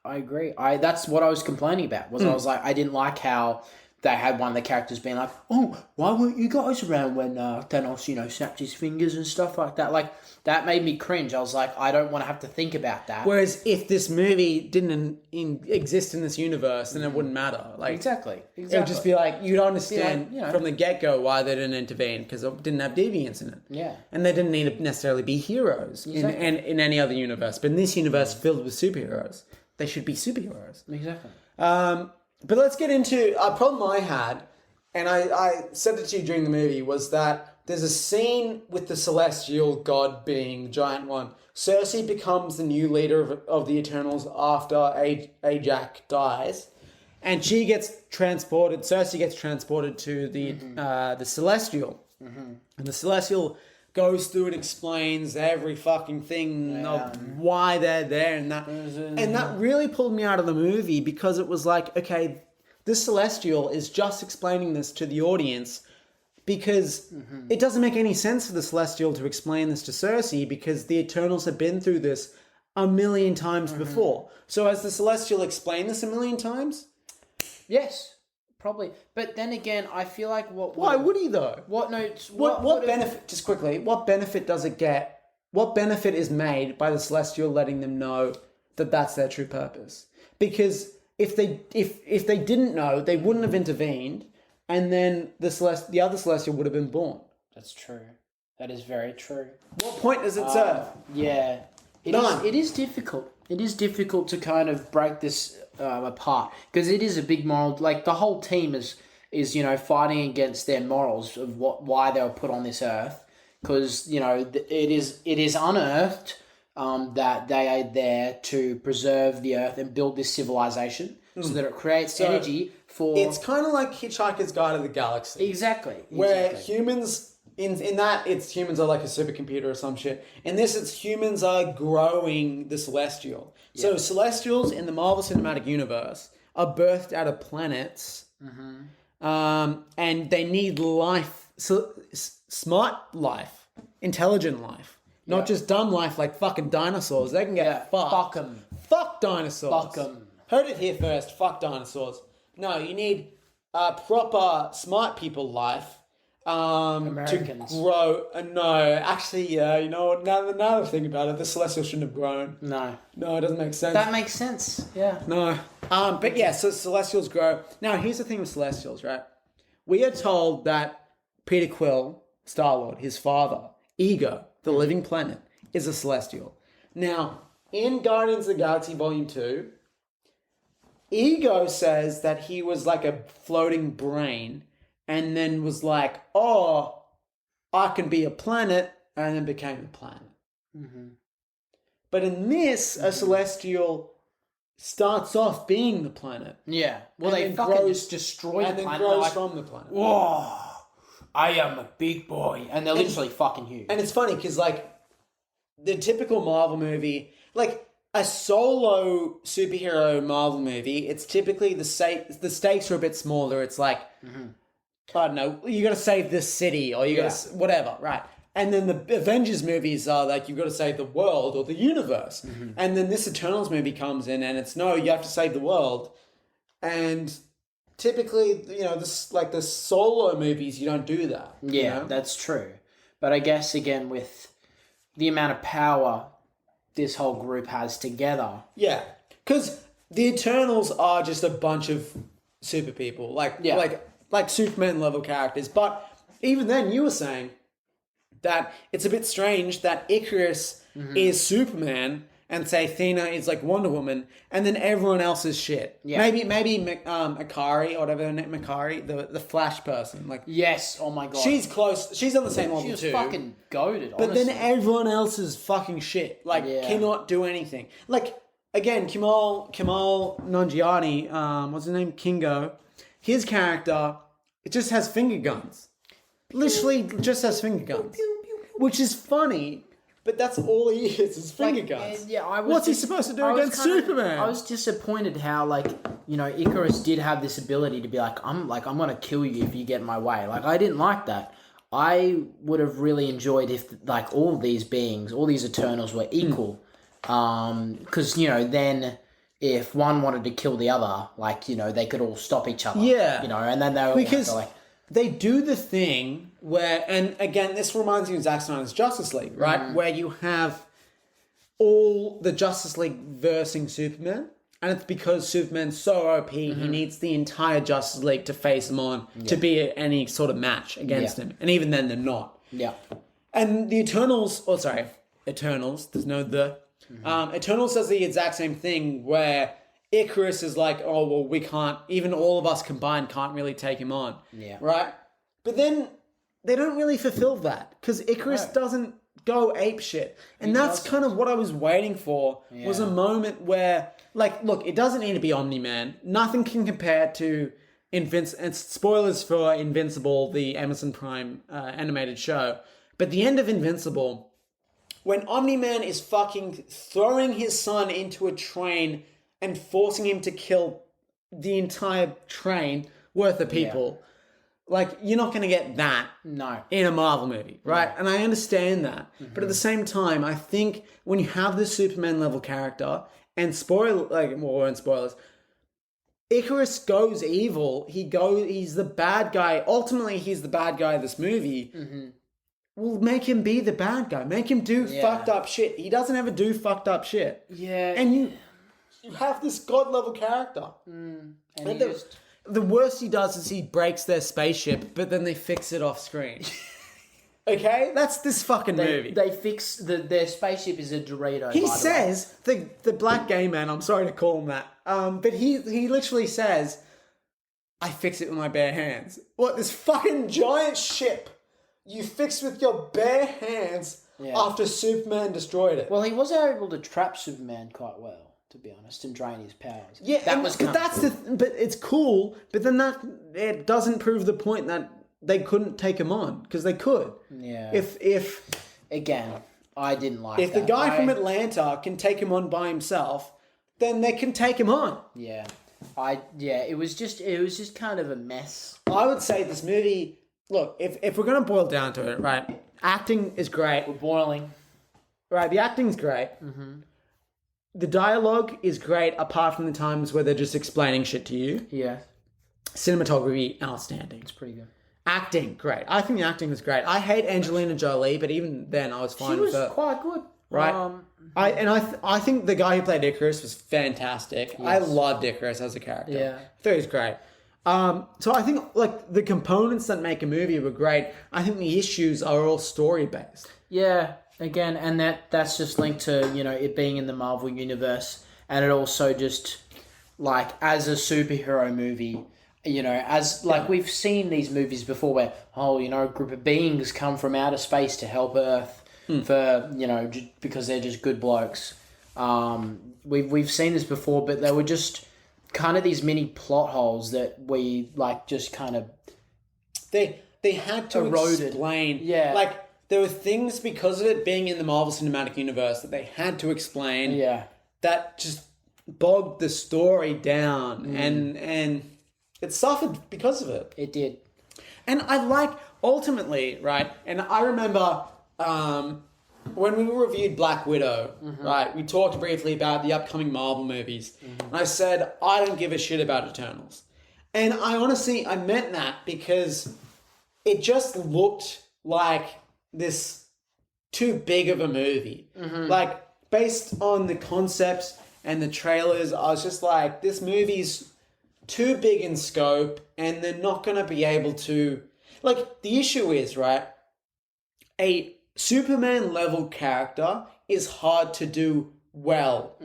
agree. That's what I was complaining about. I was like, I didn't like how they had one of the characters being like, "Oh, why weren't you guys around when Thanos, snapped his fingers and stuff like that?" Like that made me cringe. I was like, I don't want to have to think about that. Whereas if this movie didn't exist in this universe, then it wouldn't matter. Like Exactly. It would just be like, you'd understand from the get-go why they didn't intervene, because it didn't have deviants in it. Yeah. And they didn't need to necessarily be heroes in any other universe. But in this universe filled with superheroes, they should be superheroes. Exactly. But let's get into a problem I had, and I said it to you during the movie, was that there's a scene with the celestial god being the giant one. Cersei becomes the new leader of the Eternals after Ajak dies. And Cersei gets transported to the Celestial. Mm-hmm. And the Celestial goes through and explains every fucking thing of why they're there and that really pulled me out of the movie, because it was like, okay, this Celestial is just explaining this to the audience because it doesn't make any sense for the Celestial to explain this to Cersei, because the Eternals have been through this a million times before. So has the Celestial explained this a million times? Yes. Probably, but then again, I feel like why would he though? What notes? What benefit? Just quickly, what benefit does it get? What benefit is made by the Celestial letting them know that that's their true purpose? Because if they didn't know, they wouldn't have intervened, and then the other Celestial would have been born. That's true. That is very true. What point does it serve? Yeah, it is difficult. It is difficult to kind of break this apart, because it is a big moral. Like the whole team is fighting against their morals of why they were put on this earth, because it is unearthed that they are there to preserve the earth and build this civilization so that it creates energy for. It's kind of like Hitchhiker's Guide to the Galaxy. Exactly. Where humans. In that, it's humans are like a supercomputer or some shit. In this, it's humans are growing the Celestial. Yeah. So Celestials in the Marvel Cinematic Universe are birthed out of planets, and they need life, smart life, intelligent life, Not just dumb life like fucking dinosaurs. They can get fucked. Fuck them. Fuck dinosaurs. Fuck them. Heard it here first. Fuck dinosaurs. No, you need proper smart people life. Americans. To grow. No, actually, yeah. You know what? Now that I think about it, the Celestials shouldn't have grown. No. No, it doesn't make sense. That makes sense. Yeah. No. But yeah, so Celestials grow. Now, here's the thing with Celestials, right? We are told that Peter Quill, Star-Lord, his father, Ego, the living planet, is a Celestial. Now, in Guardians of the Galaxy Volume 2, Ego says that he was like a floating brain and then was like, oh, I can be a planet, and then became a planet. Mm-hmm. But in this, a Celestial starts off being the planet. Yeah. Well, And they then fucking grows- just destroy the And then planet. grows Like, from the planet. whoa, I am a big boy. And they're literally fucking huge. And it's funny because, like, the typical Marvel movie, like a solo superhero Marvel movie, it's typically the stakes are a bit smaller. It's like, I don't know, you got to save this city or you got to whatever, right? And then the Avengers movies are like, you've got to save the world or the universe. And then this Eternals movie comes in and it's, no, you have to save the world. And typically, you know, this like the solo movies, you don't do that. Yeah, you know? that's true. But I guess, again, with the amount of power this whole group has together. Yeah, because the Eternals are just a bunch of super people, like Superman level characters. But even then, you were saying that it's a bit strange that Icarus is Superman and say Athena is like Wonder Woman, and then everyone else is shit. Yeah. Maybe Akari or whatever her name, Makari, the Flash person. Like, Yes, oh my god. she's close. She's on the same level She was too. fucking goated, But honestly. then everyone else is fucking shit. Like, cannot do anything. Like, again, Kamal Nanjiani, what's his name? Kingo. His character, it just has finger guns. Literally just has finger guns. Which is funny, but that's all he is finger guns. What's he supposed to do against Superman? I was disappointed how, like, you know, Icarus did have this ability to be like, I'm gonna kill you if you get in my way. Like, I didn't like that. I would have really enjoyed if, like, all these beings, all these Eternals were equal. Because, you know, then if one wanted to kill the other, like, you know, they could all stop each other. Yeah. You know, and then they were Because like, they do the thing where, and again, this reminds me of Zack Snyder's Justice League, right? Where you have all the Justice League versing Superman, and it's because Superman's so OP, he needs the entire Justice League to face him on to be any sort of match against him. And even then, they're not. yeah. And the Eternals, there's no the. Eternals does the exact same thing where Icarus is like, oh, well, we can't, even all of us combined can't really take him on. Yeah. Right? But then they don't really fulfill that because Icarus doesn't go ape shit. And that's kind of what I was waiting for was a moment where, like, look, it doesn't need to be Omni-Man. Nothing can compare to and spoilers for Invincible, the Amazon Prime animated show. But the end of Invincible, when Omni-Man is fucking throwing his son into a train and forcing him to kill the entire train worth of people, like, you're not going to get that in a Marvel movie, right? And I understand that. But at the same time, I think when you have this Superman level character, and spoilers, Icarus goes evil. He's the bad guy. Ultimately, he's the bad guy of this movie. Well, make him be the bad guy. Make him do fucked up shit. He doesn't ever do fucked up shit. Yeah. And you have this god level character. And The worst he does is he breaks their spaceship, but then they fix it off screen. Okay? That's this fucking movie. They fix their spaceship is a Dorito. He says, the black gay man, I'm sorry to call him that, but he literally says, I fix it with my bare hands. What, this fucking giant ship you fixed with your bare hands after Superman destroyed it? Well, he was able to trap Superman quite well, to be honest, and drain his powers. Yeah, but it's cool, but then it doesn't prove the point that they couldn't take him on, because they could. Yeah. If Again, I didn't like If that. the guy from Atlanta can take him on by himself, then they can take him on. Yeah. It was just kind of a mess. I would say this movie, look, if we're going to boil down to it, right, acting is great. We're boiling. right, the acting's great. The dialogue is great, apart from the times where they're just explaining shit to you. Yeah. Cinematography, outstanding. It's pretty good. Acting, great. I think the acting was great. I hate Angelina Jolie, but even then I was fine with her. She was quite good. Right? I think the guy who played Icarus was fantastic. Yes. I loved Icarus as a character. Yeah. I thought he was great. So I think like the components that make a movie were great. I think the issues are all story based. Yeah. Again, and that's just linked to, you know, it being in the Marvel universe, and it also just like as a superhero movie, you know, as like we've seen these movies before where, oh, you know, a group of beings come from outer space to help Earth for, you know, because they're just good blokes. We've seen this before, but they were just kind of these mini plot holes that we like just kind of they had to explain. Yeah. Like there were things because of it being in the Marvel Cinematic Universe that they had to explain. Yeah. That just bogged the story down and it suffered because of it. It did. And I like, ultimately, right, and I remember when we reviewed Black Widow, right, we talked briefly about the upcoming Marvel movies. And I said, I don't give a shit about Eternals. And I honestly, I meant that because it just looked like this too big of a movie. Like, based on the concepts and the trailers, I was just like, this movie's too big in scope and they're not going to be able to... Like, the issue is, right, a Superman level character is hard to do well.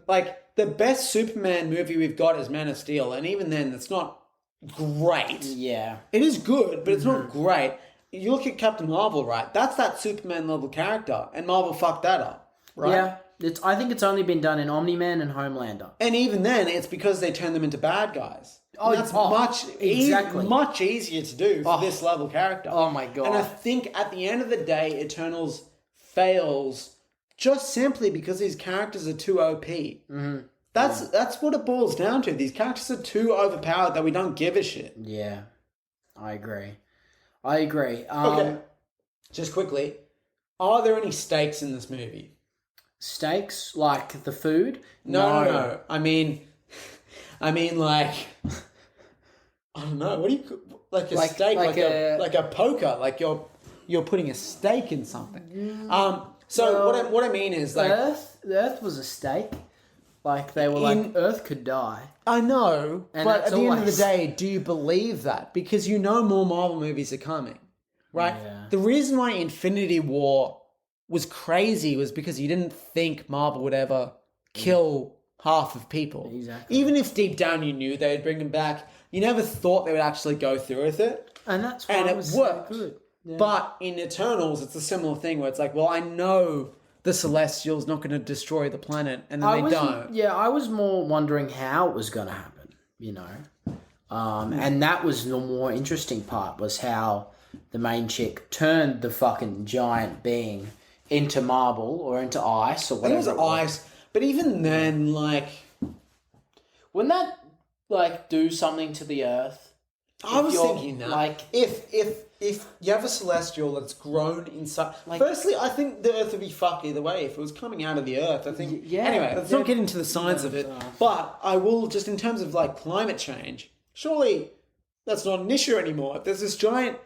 Like, the best Superman movie we've got is Man of Steel, and even then, it's not great. Yeah. It is good, but it's not great. You look at Captain Marvel, right? That's that Superman level character, and Marvel fucked that up, right? Yeah. I think it's only been done in Omni-Man and Homelander. And even then, it's because they turn them into bad guys. Oh, that's exactly. much easier to do for this level character. Oh my god. And I think at the end of the day, Eternals fails just simply because these characters are too OP. That's what it boils down to. These characters are too overpowered that we don't give a shit. Yeah, I agree. Okay. Just quickly, are there any stakes in this movie? Steaks, like the food? No. I mean, like, I don't know. What do you like a steak, like a poker, like you're putting a steak in something. So what I mean is like the Earth was a steak. Like they were like Earth could die. I know, but at the end of the day, do you believe that? Because you know more Marvel movies are coming, right? Yeah. The reason why Infinity War was crazy was because you didn't think Marvel would ever kill half of people. Exactly. Even if deep down you knew they'd bring them back, you never thought they would actually go through with it. And that's why it was worked. so good. Yeah. But in Eternals, it's a similar thing where it's like, well, I know the Celestials not going to destroy the planet, and then they don't. Yeah, I was more wondering how it was going to happen, you know. And that was the more interesting part, was how the main chick turned the fucking giant being into marble or into ice or whatever. It was ice, but even then, like... Wouldn't that, like, do something to the Earth? I was thinking that. Like, if you have a Celestial that's grown inside... Like, firstly, I think the Earth would be fucked either way. If it was coming out of the Earth, I think... Yeah. Anyway, let's not get into the science of it. But I will, just in terms of, like, climate change, surely that's not an issue anymore. If there's this giant...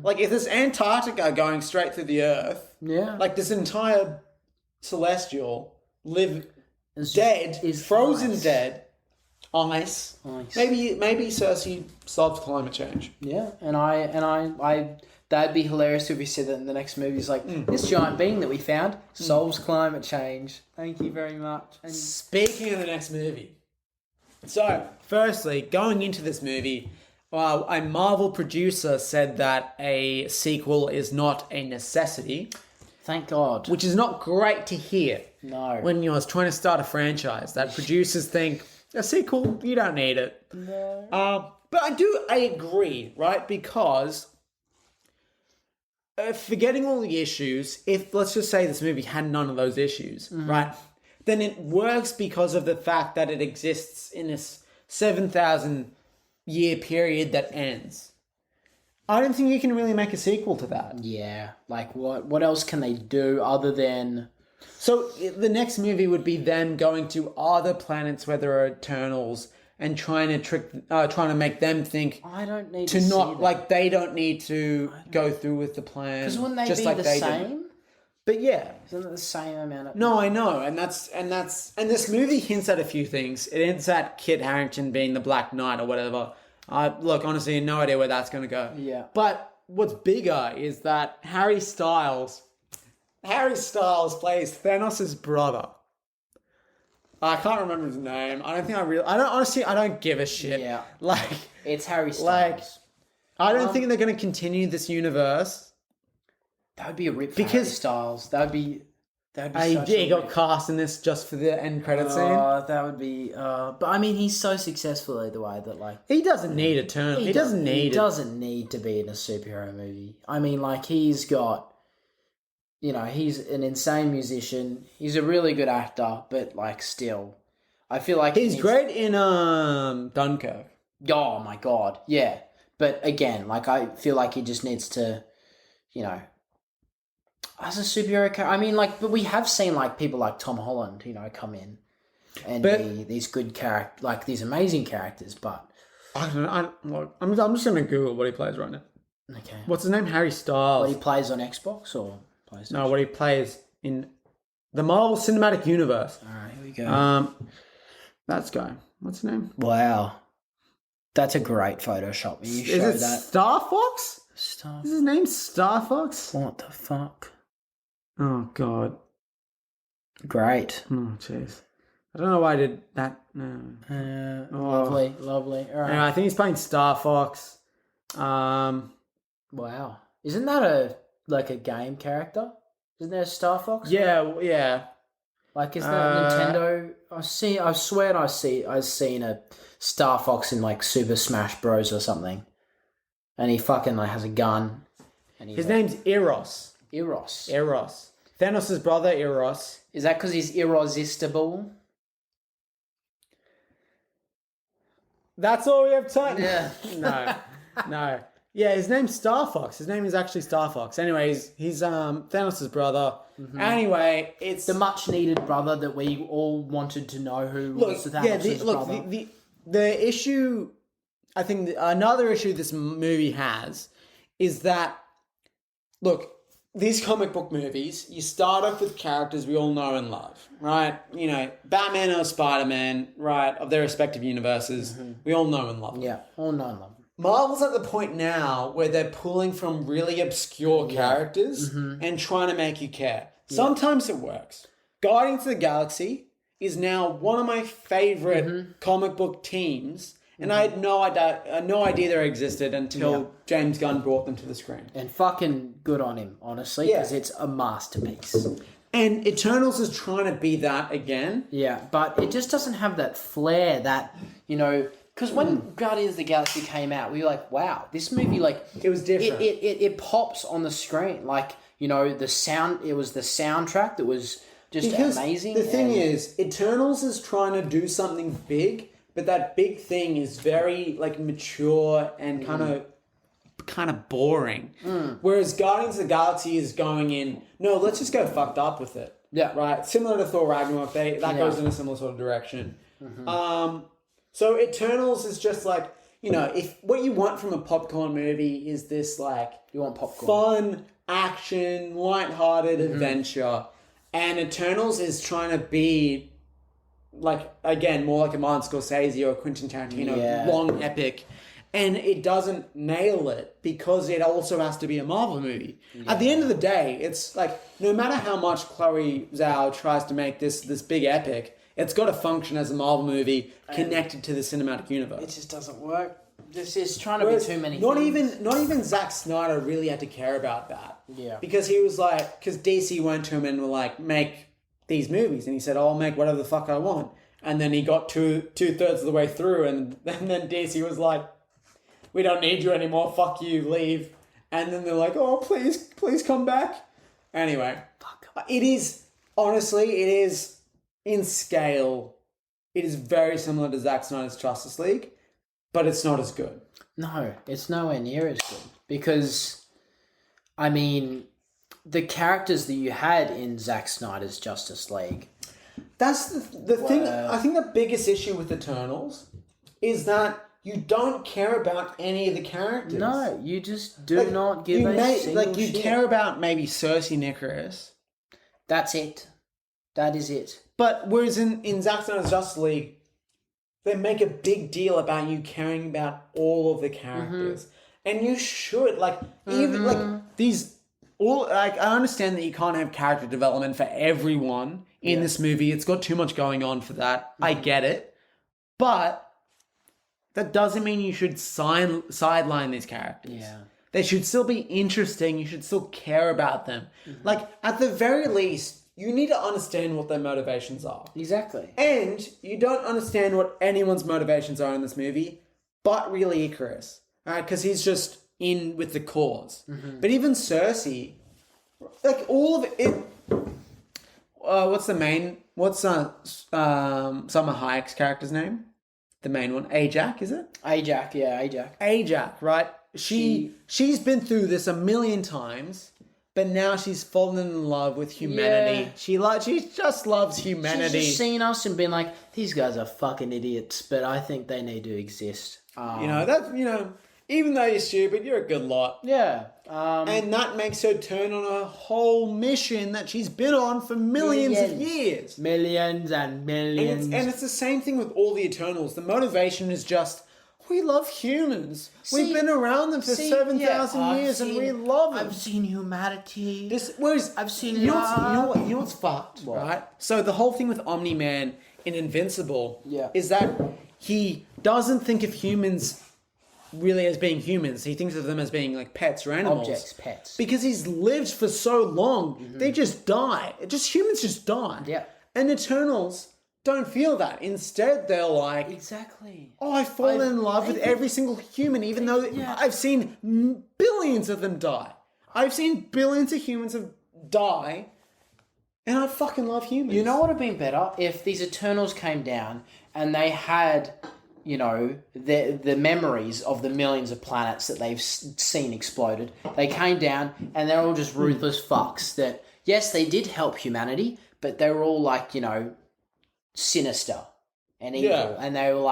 Like, if there's Antarctica going straight through the Earth... Yeah. Like, this entire Celestial frozen ice. dead... Ice. Maybe Cersei solved climate change. Yeah, and I that'd be hilarious if we said that in the next movie. It's like, this giant being that we found solves climate change. Thank you very much. And speaking of the next movie, so firstly, going into this movie, a Marvel producer said that a sequel is not a necessity. Thank God. Which is not great to hear. No. When you're trying to start a franchise, that producers think, a sequel, you don't need it. No. But I agree, right? Because forgetting all the issues, if let's just say this movie had none of those issues, right? Then it works because of the fact that it exists in this 7,000 year period that ends. I don't think you can really make a sequel to that. Yeah, like what else can they do other than... So the next movie would be them going to other planets where there are Eternals and trying to make them think I don't need to to not see that. like they don't need to go through with the plan. Because wouldn't they just be like the they same? did. But yeah, Isn't it the same amount of... no, I know, and this movie hints at a few things. It hints at Kit Harington being the Black Knight or whatever. Look, honestly, no idea where that's going to go. Yeah. But what's bigger is that Harry Styles plays Thanos' brother. I can't remember his name. I don't give a shit. Yeah. Like, It's Harry Styles. like, I don't think they're going to continue this universe. That would be a rip for Harry Styles. That would be such He a got rip. cast in this just for the end credit scene. That would be... but I mean, he's so successful either way that like... He doesn't need a turn. He doesn't need it. doesn't need to be in a superhero movie. I mean, like, he's got... You know, he's an insane musician. He's a really good actor, but like still, I feel like He's great in Dunkirk. Oh my god, yeah. But again, like I feel like he just needs to, you know, as a superhero character. I mean, like, but we have seen like people like Tom Holland, you know, come in and be these good character, like these amazing characters. But I don't know. Look, I'm just going to Google what he plays right now. okay, What's his name? Harry Styles. what he plays on Xbox or PlayStation? No, what he plays in the Marvel Cinematic Universe. All right, here we go. That's guy. What's his name? Wow, that's a great Photoshop. You show Is it that Star Fox? stuff. Is his name Star Fox? What the fuck? Oh God. Great. Oh jeez. I don't know why I did that. No. Lovely. All right. Anyway, I think he's playing Star Fox. Wow. Isn't that a game character? Isn't there a Star Fox? Yeah. Like, isn't that Nintendo? I swear I've seen a Star Fox in like Super Smash Bros or something, and he fucking like has a gun. And His name's Eros. Eros. Thanos' brother, Eros. Is that because he's irresistible? That's all we have time. Yeah. No. Yeah, his name's Star Fox. His name is actually Star Fox. Anyway, he's Thanos' brother. Mm-hmm. Anyway, it's The much needed brother that we all wanted to know who was Thanos' brother. The issue, I think another issue this movie has is that, look, these comic book movies, you start off with characters we all know and love, right? You know, Batman or Spider-Man, right, of their respective universes, we all know and love them. Yeah, all know and love them. Marvel's at the point now where they're pulling from really obscure characters and trying to make you care. Sometimes it works. Guardians of the Galaxy is now one of my favorite comic book teams, and I had no idea they existed until James Gunn brought them to the screen. And fucking good on him, honestly, because it's a masterpiece. And Eternals is trying to be that again. Yeah, but it just doesn't have that flair that, you know... Because when Guardians of the Galaxy came out, we were like, wow, this movie, like... It was different. It pops on the screen. Like, you know, it was the soundtrack that was just amazing. The thing is, Eternals is trying to do something big, but that big thing is very, like, mature and kind of boring. Whereas Guardians of the Galaxy is going in, no, let's just go fucked up with it. Yeah. Right? Similar to Thor Ragnarok, that goes in a similar sort of direction. So Eternals is just like, you know, if what you want from a popcorn movie is this, like... You want popcorn. Fun, action, lighthearted adventure. And Eternals is trying to be, like, again, more like a Martin Scorsese or Quentin Tarantino, long epic. And it doesn't nail it because it also has to be a Marvel movie. Yeah. At the end of the day, it's like, no matter how much Chloe Zhao tries to make this big epic... It's got to function as a Marvel movie connected to the cinematic universe. It just doesn't work. This is trying to be too many things. Not even Zack Snyder really had to care about that. Yeah. Because he was like... Because DC went to him and were like, make these movies. And he said, I'll make whatever the fuck I want. And then he got two-thirds of the way through and then DC was like, we don't need you anymore. Fuck you. Leave. And then they're like, oh, please come back. Anyway. It is... Honestly, it is... In scale, it is very similar to Zack Snyder's Justice League, but it's not as good. No, it's nowhere near as good because, I mean, the characters that you had in Zack Snyder's Justice League. That's the thing. I think the biggest issue with Eternals is that you don't care about any of the characters. No, you just do not give a single you shit. care about maybe Cersei and Icarus. That's it. That is it. But whereas in Zack Snyder's Justice League, they make a big deal about you caring about all of the characters, and you should even these. I understand that you can't have character development for everyone in this movie. It's got too much going on for that. I get it, but that doesn't mean you should sideline these characters. Yeah. They should still be interesting. You should still care about them. At the very least, you need to understand what their motivations are. Exactly. And you don't understand what anyone's motivations are in this movie, but really Icarus. Because he's just in with the cause. But even Cersei, all of it... what's Summer Hayek's character's name? The main one. Ajak, is it? Ajak, yeah, Ajak. Ajak, right? She's been through this a million times, but now she's fallen in love with humanity. Yeah. She just loves humanity. She's just seen us and been like, these guys are fucking idiots, but I think they need to exist. Even though you're stupid, you're a good lot. Yeah. And that makes her turn on a whole mission that she's been on for millions of years. Millions and millions. And it's the same thing with all the Eternals. The motivation is just, we love humans. We've been around them for 7,000 years and we love them. I've seen humanity. I've seen you know what's fucked, right? So the whole thing with Omni-Man in Invincible is that he doesn't think of humans really as being humans. He thinks of them as being like pets or animals. Objects, pets. Because he's lived for so long, they just die. Humans just die. Yeah. And Eternals don't feel that. Instead, they're like... Exactly. Oh, I've fallen in love with every single human, even though I've seen billions of them die. I've seen billions of humans die, and I fucking love humans. You know what would have been better? If these Eternals came down and they had... the memories of the millions of planets that they've seen exploded. They came down and they're all just ruthless fucks that, yes, they did help humanity, but they were all sinister and evil. Yeah. And they were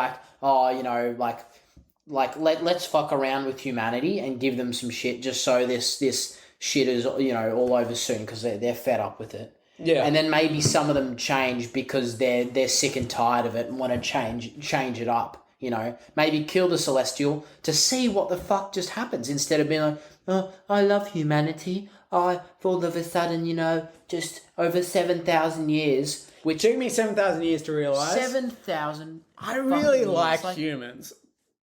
let's fuck around with humanity and give them some shit just so this shit is, all over soon because they're fed up with it. Yeah. And then maybe some of them change because they're sick and tired of it and want to change it up. Maybe kill the Celestial to see what the fuck just happens instead of being like, oh, I love humanity. All of a sudden, just over 7,000 years. Which took me 7,000 years to realise. 7,000. I really like humans.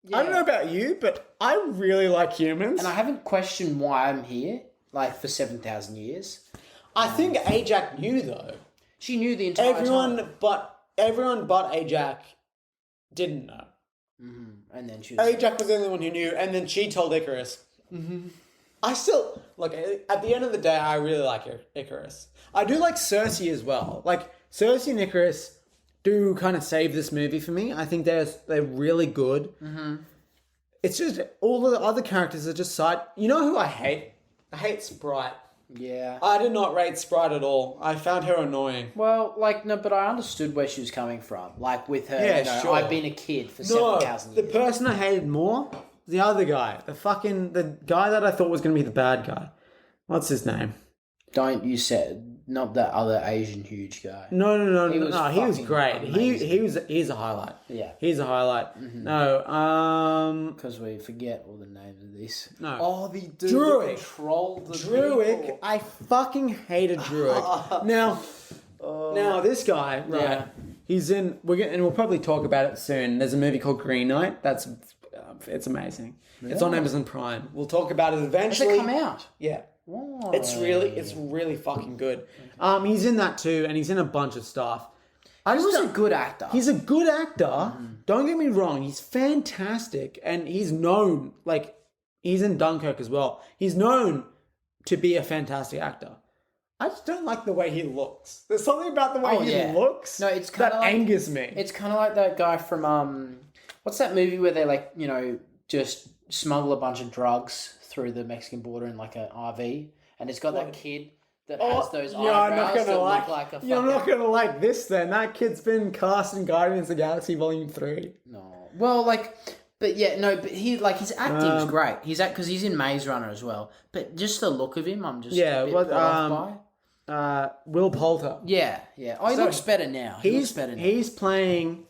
Yeah. I don't know about you, but I really like humans. And I haven't questioned why I'm here, for 7,000 years. I think Ajak knew, though. She knew the entire time. Everyone but Ajak didn't know. Mm-hmm. And then Ajak was the only one who knew, and then she told Icarus. Mm-hmm. I still... Look, at the end of the day, I really like Icarus. I do like Cersei as well. Cersei and Icarus do kind of save this movie for me. I think they're really good. Mm-hmm. It's just... All the other characters are just side... You know who I hate? I hate Sprite. Yeah. I did not rate Sprite at all. I found her annoying. Well, no, but I understood where she was coming from. With her, sure. I've been a kid for 7,000 years. The person I hated more, the other guy. The guy that I thought was going to be the bad guy. What's his name? Don't you say... Not that other Asian huge guy. No. He was great. He's a highlight. Yeah. He's a highlight. Mm-hmm. No, because we forget all the names of these. No. Oh, the dude Druid. that controlled the Druid. people. I fucking hated Druid. Now this guy, right? Yeah. He's in. We'll probably talk about it soon. There's a movie called Green Knight. It's amazing. Really? It's on Amazon Prime. We'll talk about it eventually. Has it come out? Yeah. Whoa. It's really fucking good. He's in that too, and he's in a bunch of stuff. He was a good actor. He's a good actor. Mm-hmm. Don't get me wrong. He's fantastic, and he's known. He's in Dunkirk as well. He's known to be a fantastic actor. I just don't like the way he looks. There's something about the way he looks. No, it's kind of angers me. It's kind of like that guy from what's that movie where they just smuggle a bunch of drugs through the Mexican border in like an RV, and it's got that kid that has those eyebrows that look like a fucking... You're not going to like this then. That kid's been cast in Guardians of the Galaxy Volume 3. No. Well, like... But yeah, no, but his acting's great. Because he's in Maze Runner as well. But just the look of him, I'm just a bit put off by. Will Poulter. Yeah. Oh, he looks better now. He's playing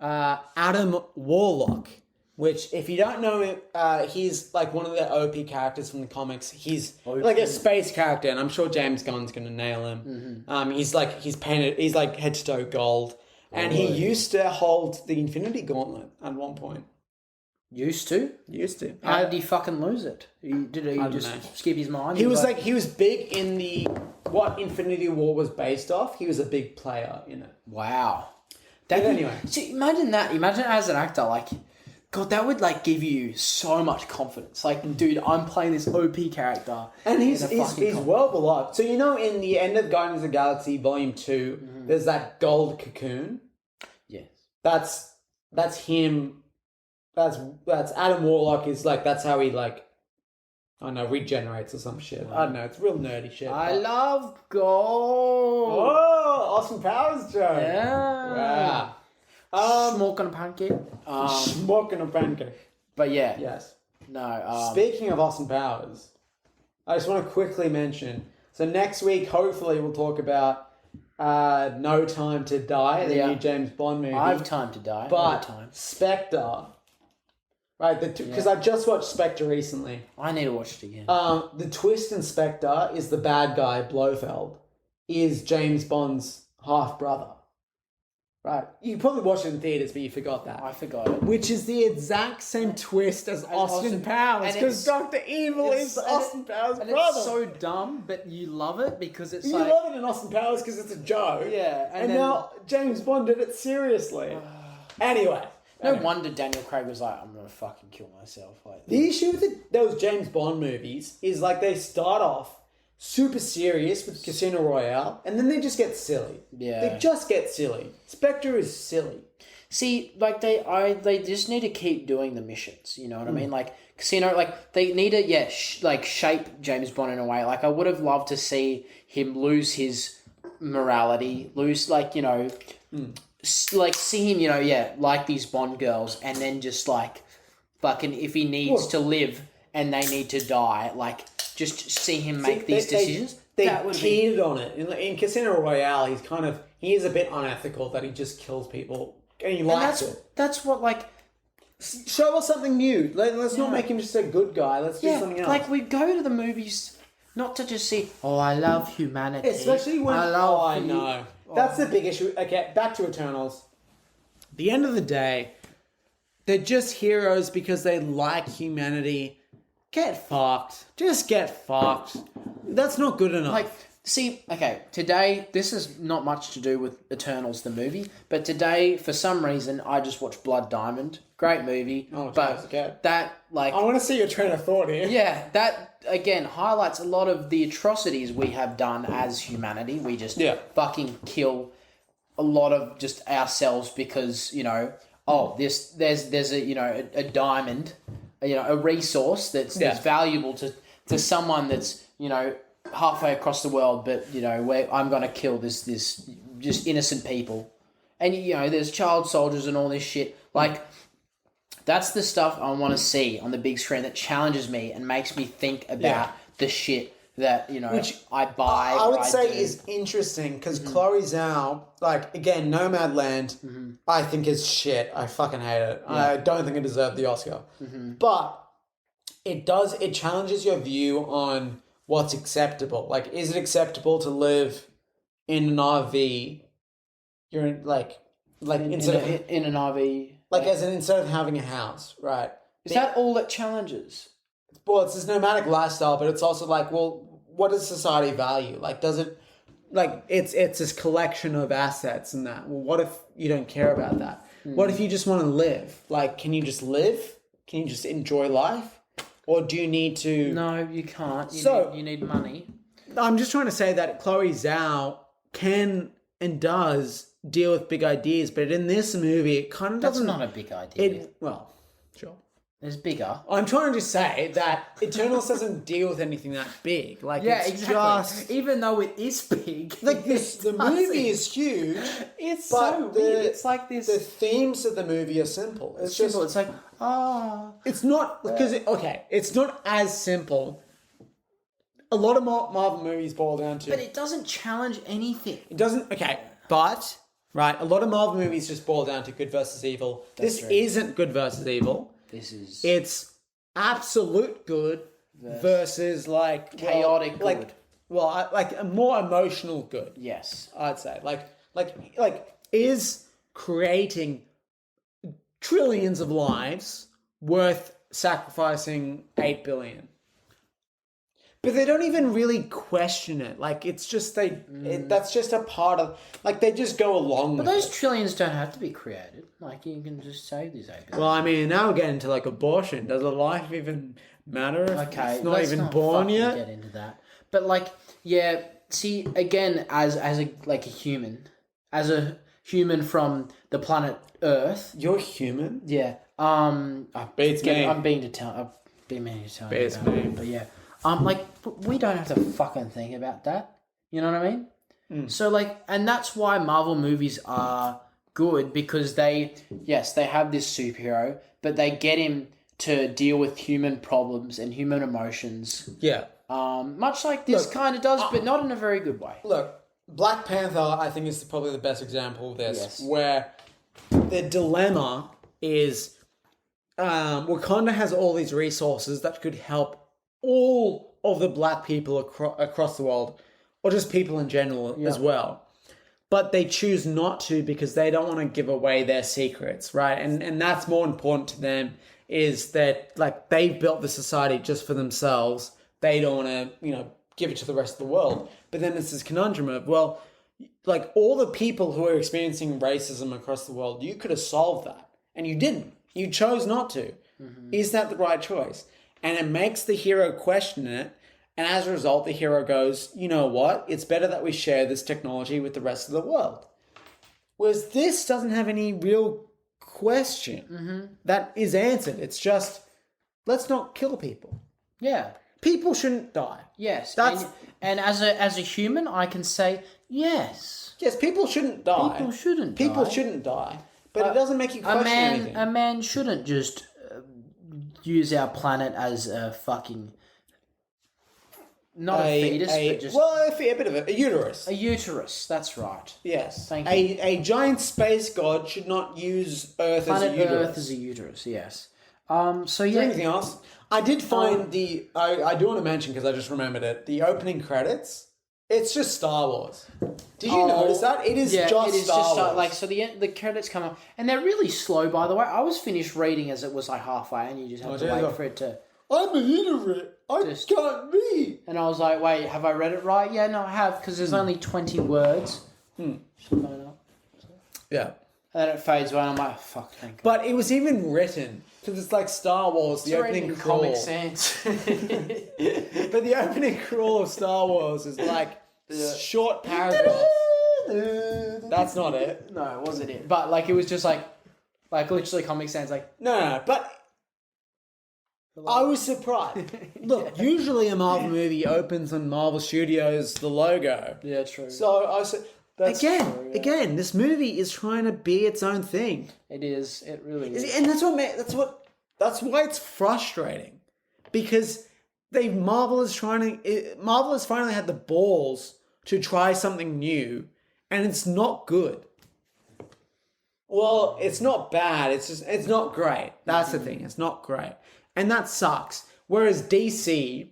Adam Warlock, which, if you don't know him, he's like one of the OP characters from the comics. He's like a space character, and I'm sure James Gunn's going to nail him. Mm-hmm. He's painted, he's like head to toe gold. And he used to hold the Infinity Gauntlet at one point. Used to. How did he fucking lose it? Did he just skip his mind? He was big in the what Infinity War was based off. He was a big player in it. Wow. Anyway, so imagine that. Imagine as an actor, like, God, that would like give you so much confidence. Like, dude, I'm playing this OP character, and he's well beloved. So in the end of Guardians of the Galaxy Volume 2, there's that gold cocoon. Yes. That's him. That's Adam Warlock is like, that's how he like, I don't know, regenerates or some shit. I don't know, it's real nerdy shit. I love gold. Oh, Austin Powers joke. Yeah. Wow. Smoking a pancake. Smoking a pancake. But yeah. Yes. No. Speaking of Austin Powers, I just want to quickly mention, so next week, hopefully we'll talk about No Time to Die, the new James Bond movie. I have time to die. But Spectre... Right, because I just watched Spectre recently. I need to watch it again. The twist in Spectre is the bad guy, Blofeld, is James Bond's half-brother. Right. You probably watched it in theaters, but you forgot that. I forgot it. Which is the exact same twist as Austin Powers, because Dr. Evil is Austin Powers' brother. It's so dumb, but you love it because it's you love it in Austin Powers because it's a joke. Yeah. And now James Bond did it seriously. Anyway. No wonder Daniel Craig was like, I'm going to fucking kill myself. Like, the issue with those James Bond movies is like they start off super serious with Casino Royale and then they just get silly. Yeah. They just get silly. Spectre is silly. See, like they just need to keep doing the missions. You know what I mean? Like Casino, like they need to, shape James Bond in a way. Like I would have loved to see him lose his morality, like see him, like these Bond girls, and then just like fucking if he needs to live and they need to die, like just see him make these decisions. They cheated on it in Casino Royale. He is a bit unethical that he just kills people and he likes it. That's what like. Show us something new. Let's not make him just a good guy. Let's do something else. Like we go to the movies not to just see. Oh, I love humanity. Especially when I know. That's the big issue. Okay, back to Eternals. At the end of the day, they're just heroes because they like humanity. Get fucked. Just get fucked. That's not good enough. Like, see, okay, today, this is not much to do with Eternals, the movie, but today, for some reason, I just watched Blood Diamond. Great movie. Oh, but that, like... I want to see your train of thought here. Yeah, that, again, highlights a lot of the atrocities we have done as humanity. We just fucking kill a lot of just ourselves because, there's a diamond, a resource that's valuable to someone that's, halfway across the world, but, where I'm going to kill this just innocent people. And, there's child soldiers and all this shit. Like... That's the stuff I want to see on the big screen that challenges me and makes me think about the shit that, which I buy. I would say is interesting because Chloe Zhao, like, again, Nomadland, I think is shit. I fucking hate it. Yeah. I don't think it deserved the Oscar. But it challenges your view on what's acceptable. Like, is it acceptable to live in an RV? You're in, in an RV... Like, instead of having a house, right? Is that all it challenges? Well, it's this nomadic lifestyle, but it's also like, well, what does society value? Like, does it... Like, it's this collection of assets and that. Well, what if you don't care about that? What if you just want to live? Like, can you just live? Can you just enjoy life? Or do you need to... No, you can't. You need money. I'm just trying to say that Chloe Zhao can and does... deal with big ideas, but in this movie, it kind of doesn't... That's not a big idea. Well, sure. There's bigger. I'm trying to say that Eternals doesn't deal with anything that big. Like, Yeah, it's exactly. just... Even though it is big. Like, the movie is huge. It's but so weird. It's like this... The themes of the movie are simple. It's simple. It's like, It's not... Because, it's not as simple. A lot of Marvel movies boil down to... But it doesn't challenge anything. It doesn't... Okay, but... Right, a lot of Marvel movies just boil down to good versus evil. This isn't good versus evil. It's absolute good versus like chaotic good. Like a more emotional good. Yes, I'd say like is creating trillions of lives worth sacrificing 8 billion? But they don't even really question it. Like, it's just that's just a part of... Like, they just go along with it. But those trillions don't have to be created. Like, you can just save these 8 billion. Well, I mean, now we're getting to, like, abortion. Does a life even matter if it's not even born yet? Get into that. But, like, yeah, see, again, as a human from the planet Earth... You're human? Yeah. Beats me. I've been meaning to tell you Beats about me. it. But, yeah. Like, we don't have to fucking think about that. You know what I mean? So, like, and that's why Marvel movies are good, because they have this superhero, but they get him to deal with human problems and human emotions. Yeah. Much like this kind of does, but not in a very good way. Look, Black Panther, I think, is probably the best example of this, where the dilemma is Wakanda has all these resources that could help all of the black people across the world, or just people in general as well. But they choose not to because they don't want to give away their secrets, right? And that's more important to them, is that, like, they've built the society just for themselves. They don't want to, give it to the rest of the world. But then it's this conundrum of, well, like, all the people who are experiencing racism across the world, you could have solved that. And you didn't. You chose not to. Mm-hmm. Is that the right choice? And it makes the hero question it. And as a result, the hero goes, you know what? It's better that we share this technology with the rest of the world. Whereas this doesn't have any real question that is answered. It's just, let's not kill people. Yeah. People shouldn't die. Yes. And as a human, I can say, yes. Yes, people shouldn't die. People shouldn't die. But it doesn't make you question anything. A man shouldn't just... use our planet as a fucking... Not a fetus, but just... Well, a bit of a uterus. A uterus, that's right. Yes. Thank you. A giant space god should not use Earth as a uterus. Planet Earth as a uterus, yes. So, Is there anything else? I did find I do want to mention, because I just remembered it, the opening credits, it's just Star Wars. Did you notice that? It is just Star Wars. Like, so the credits come up, and they're really slow, by the way. I was finished reading as it was like halfway, and you just have to wait for it to... I'm an idiot. I can't read. And I was like, wait, have I read it right? Yeah, no, I have, because there's only 20 words. Yeah. And then it fades away, and I'm like, fuck, thank God. But it was even written, because it's like Star Wars, the opening crawl. Comic Sans. But the opening crawl of Star Wars is like short paragraphs. That's not it. No, it wasn't it. But like, it was just like literally Comic Sans, like... No, but... I was surprised. Look, usually a Marvel movie opens on Marvel Studios, the logo. Yeah, true. So I said... Again, this movie is trying to be its own thing. It is. It really is. And that's why it's frustrating. Because Marvel has finally had the balls to try something new, and it's not good. Well, it's not bad. It's not great. That's the thing. It's not great. And that sucks. Whereas DC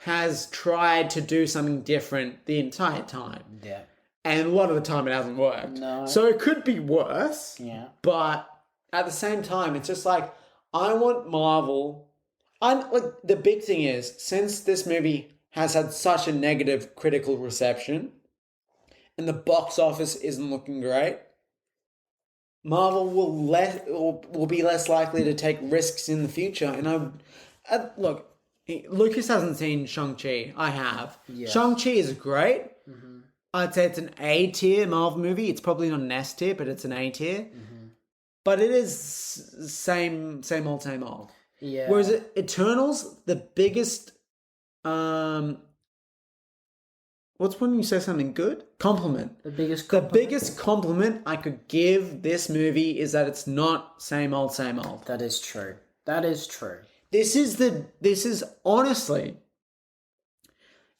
has tried to do something different the entire time. Yeah. And a lot of the time it hasn't worked. No. So it could be worse. Yeah. But at the same time, it's just like, I want Marvel... the big thing is, since this movie has had such a negative critical reception, and the box office isn't looking great, Marvel will be less likely to take risks in the future. And look, Lucas hasn't seen Shang-Chi. I have. Yeah. Shang-Chi is great. Mm-hmm. I'd say it's an A tier Marvel movie. It's probably not an S tier, but it's an A tier. Mm-hmm. But it is same old. Yeah. Whereas Eternals, the biggest, what's when you say something good? Compliment. The biggest The compliment. biggest compliment I could give this movie is that it's not same old, same old. That is true. That is true. This is honestly,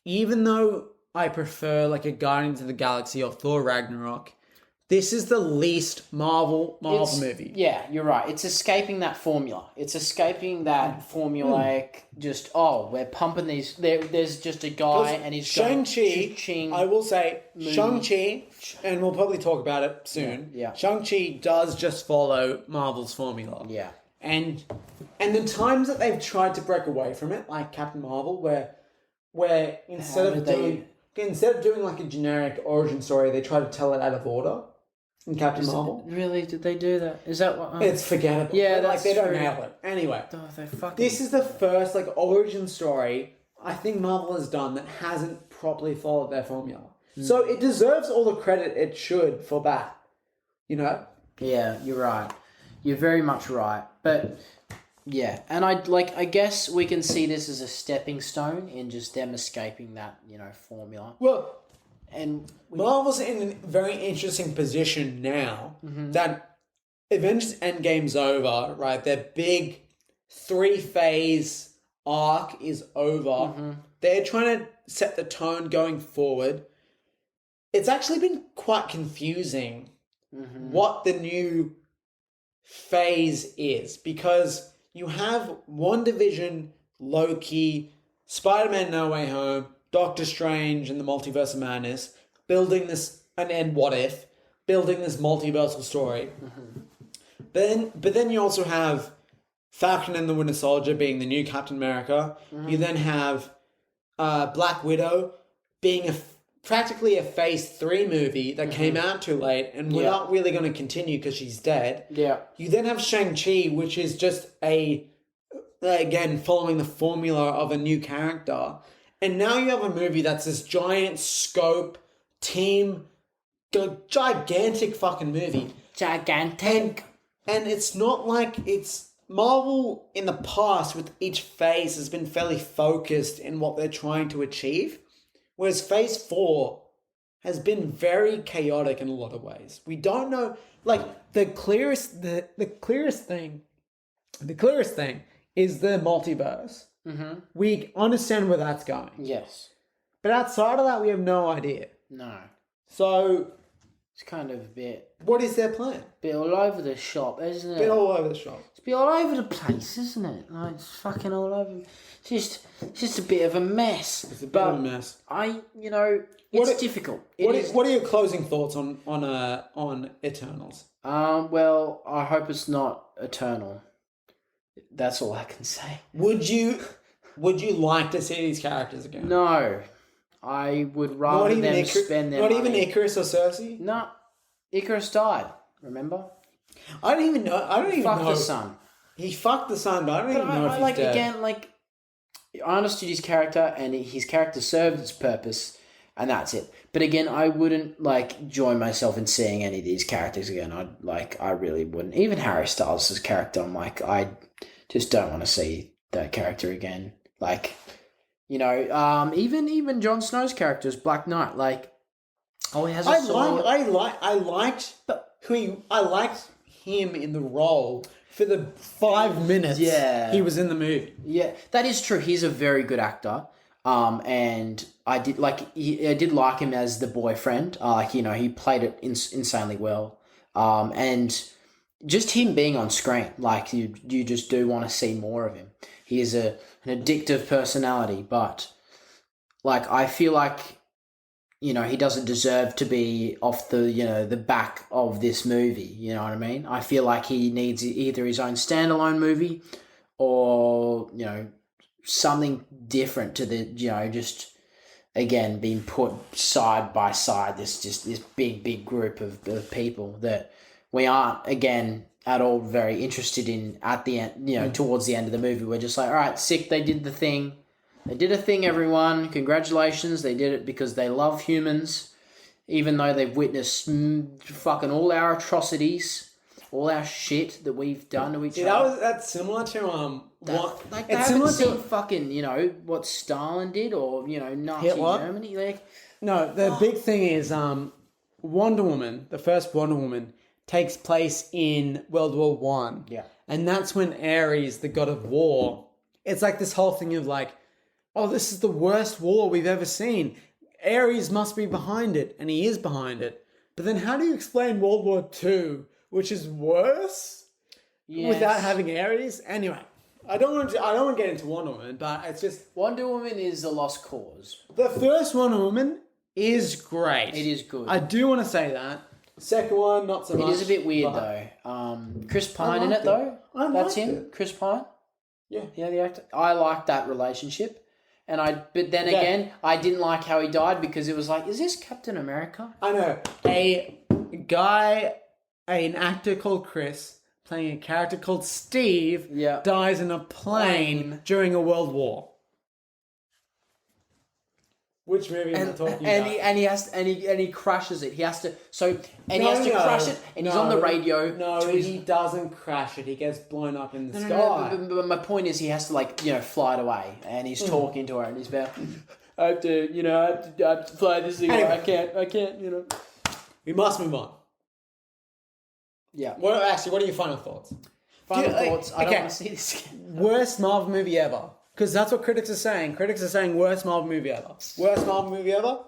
even though I prefer like a Guardians of the Galaxy or Thor Ragnarok, this is the least Marvel movie. Yeah, you're right. It's escaping that formula. It's escaping that formulaic, just, we're pumping these. There's just a guy and he's Shang-Chi, I will say, Shang-Chi, and we'll probably talk about it soon. Yeah. Shang-Chi does just follow Marvel's formula. Yeah. And the times that they've tried to break away from it, like Captain Marvel, where instead of doing like a generic origin story, they try to tell it out of order. In Captain Marvel. Really? Did they do that? Is that what... It's forgettable. Yeah, that's they don't nail it. Anyway. This is the first like origin story I think Marvel has done that hasn't properly followed their formula. So it deserves all the credit it should for that. You know? Yeah, you're right. You're very much right. But... yeah, and I guess we can see this as a stepping stone in just them escaping that, formula. Well... And Marvel's in a very interesting position now that Avengers Endgame's over, right? Their big 3-phase arc is over. They're trying to set the tone going forward. It's actually been quite confusing what the new phase is because you have WandaVision, Loki, Spider-Man No Way Home, Doctor Strange and the Multiverse of Madness, building this, and What If, building this multiversal story. But then you also have Falcon and the Winter Soldier being the new Captain America. You then have Black Widow being practically a Phase 3 movie that came out too late and we're not really going to continue because she's dead. Yeah. You then have Shang-Chi, which is just again, following the formula of a new character. And now you have a movie that's this giant scope, gigantic fucking movie. Gigantic. And it's not like it's... Marvel in the past with each phase has been fairly focused in what they're trying to achieve. Whereas Phase 4 has been very chaotic in a lot of ways. We don't know... Like, the clearest thing is the multiverse. We understand where that's going. Yes. But outside of that, we have no idea. No. So... It's kind of a bit... What is their plan? Bit all over the shop, isn't it? Bit all over the shop. It's a bit all over the place, isn't it? Like, it's fucking all over. It's just a bit of a mess. It's a bit of a mess. It's difficult. What are your closing thoughts on Eternals? Well, I hope it's not eternal. That's all I can say. Would you like to see these characters again? No. I would rather them spend their money. Not even Icarus or Cersei? No. Icarus died, remember? I don't even know. Fuck the sun. He fucked the sun, but I don't even know if he's dead. Again, I understood his character, and his character served its purpose, and that's it. But again, I wouldn't, join myself in seeing any of these characters again. I really wouldn't. Even Harry Styles' character, I'm I just don't want to see that character again. Even Jon Snow's character is Black Knight. He has a sword. I liked him in the role for the 5 minutes he was in the movie. Yeah, that is true. He's a very good actor. And I did I did like him as the boyfriend. He played it insanely well. And just him being on screen, you just do want to see more of him. He is an addictive personality, but I feel like he doesn't deserve to be off the back of this movie. You know what I mean? I feel like he needs either his own standalone movie or something different to the just again being put side by side. This big group of people that we aren't again at all very interested in at the end, towards the end of the movie. We're just all right, sick, they did the thing. They did a thing, everyone. Congratulations. They did it because they love humans, even though they've witnessed fucking all our atrocities. all our shit that we've done to each Yeah, other. that's similar to what? Like, It's they similar haven't seen to fucking, what Stalin did, or, Nazi Hitler? Germany. Like, no. The big thing is Wonder Woman. The first Wonder Woman takes place in World War One. Yeah. And that's when Ares, the god of war, it's like this whole thing of like, oh, this is the worst war we've ever seen. Ares must be behind it, and he is behind it. But then how do you explain World War Two, which is worse, without having Ares? Anyway, I don't want to get into Wonder Woman, but it's just Wonder Woman is a lost cause. the first Wonder Woman is great. It is good. I do want to say that. Second one, not so much. It is a bit weird though. Chris Pine in it liked though. I That's liked him. it. Chris Pine. Yeah. Yeah, the actor. I liked that relationship, but then Yeah. again, I didn't like how he died because it was like, is this Captain America? I know. An actor called Chris, playing a character called Steve, Yeah. dies in a plane during a world war. Which movie am I talking about? He crashes it. He has to crash it, and he's on the radio. No, to his- he doesn't crash it. He gets blown up in the No, sky. but my point is, he has to fly it away, and he's talking to her, and he's about, I have to fly this thing. Anyway. I can't. We must move on. Yeah. What are your final thoughts? Final Do you- thoughts. I don't okay. want to see this again. Worst Marvel movie ever. Because that's what critics are saying. Critics are saying worst Marvel movie ever. Worst Marvel movie ever?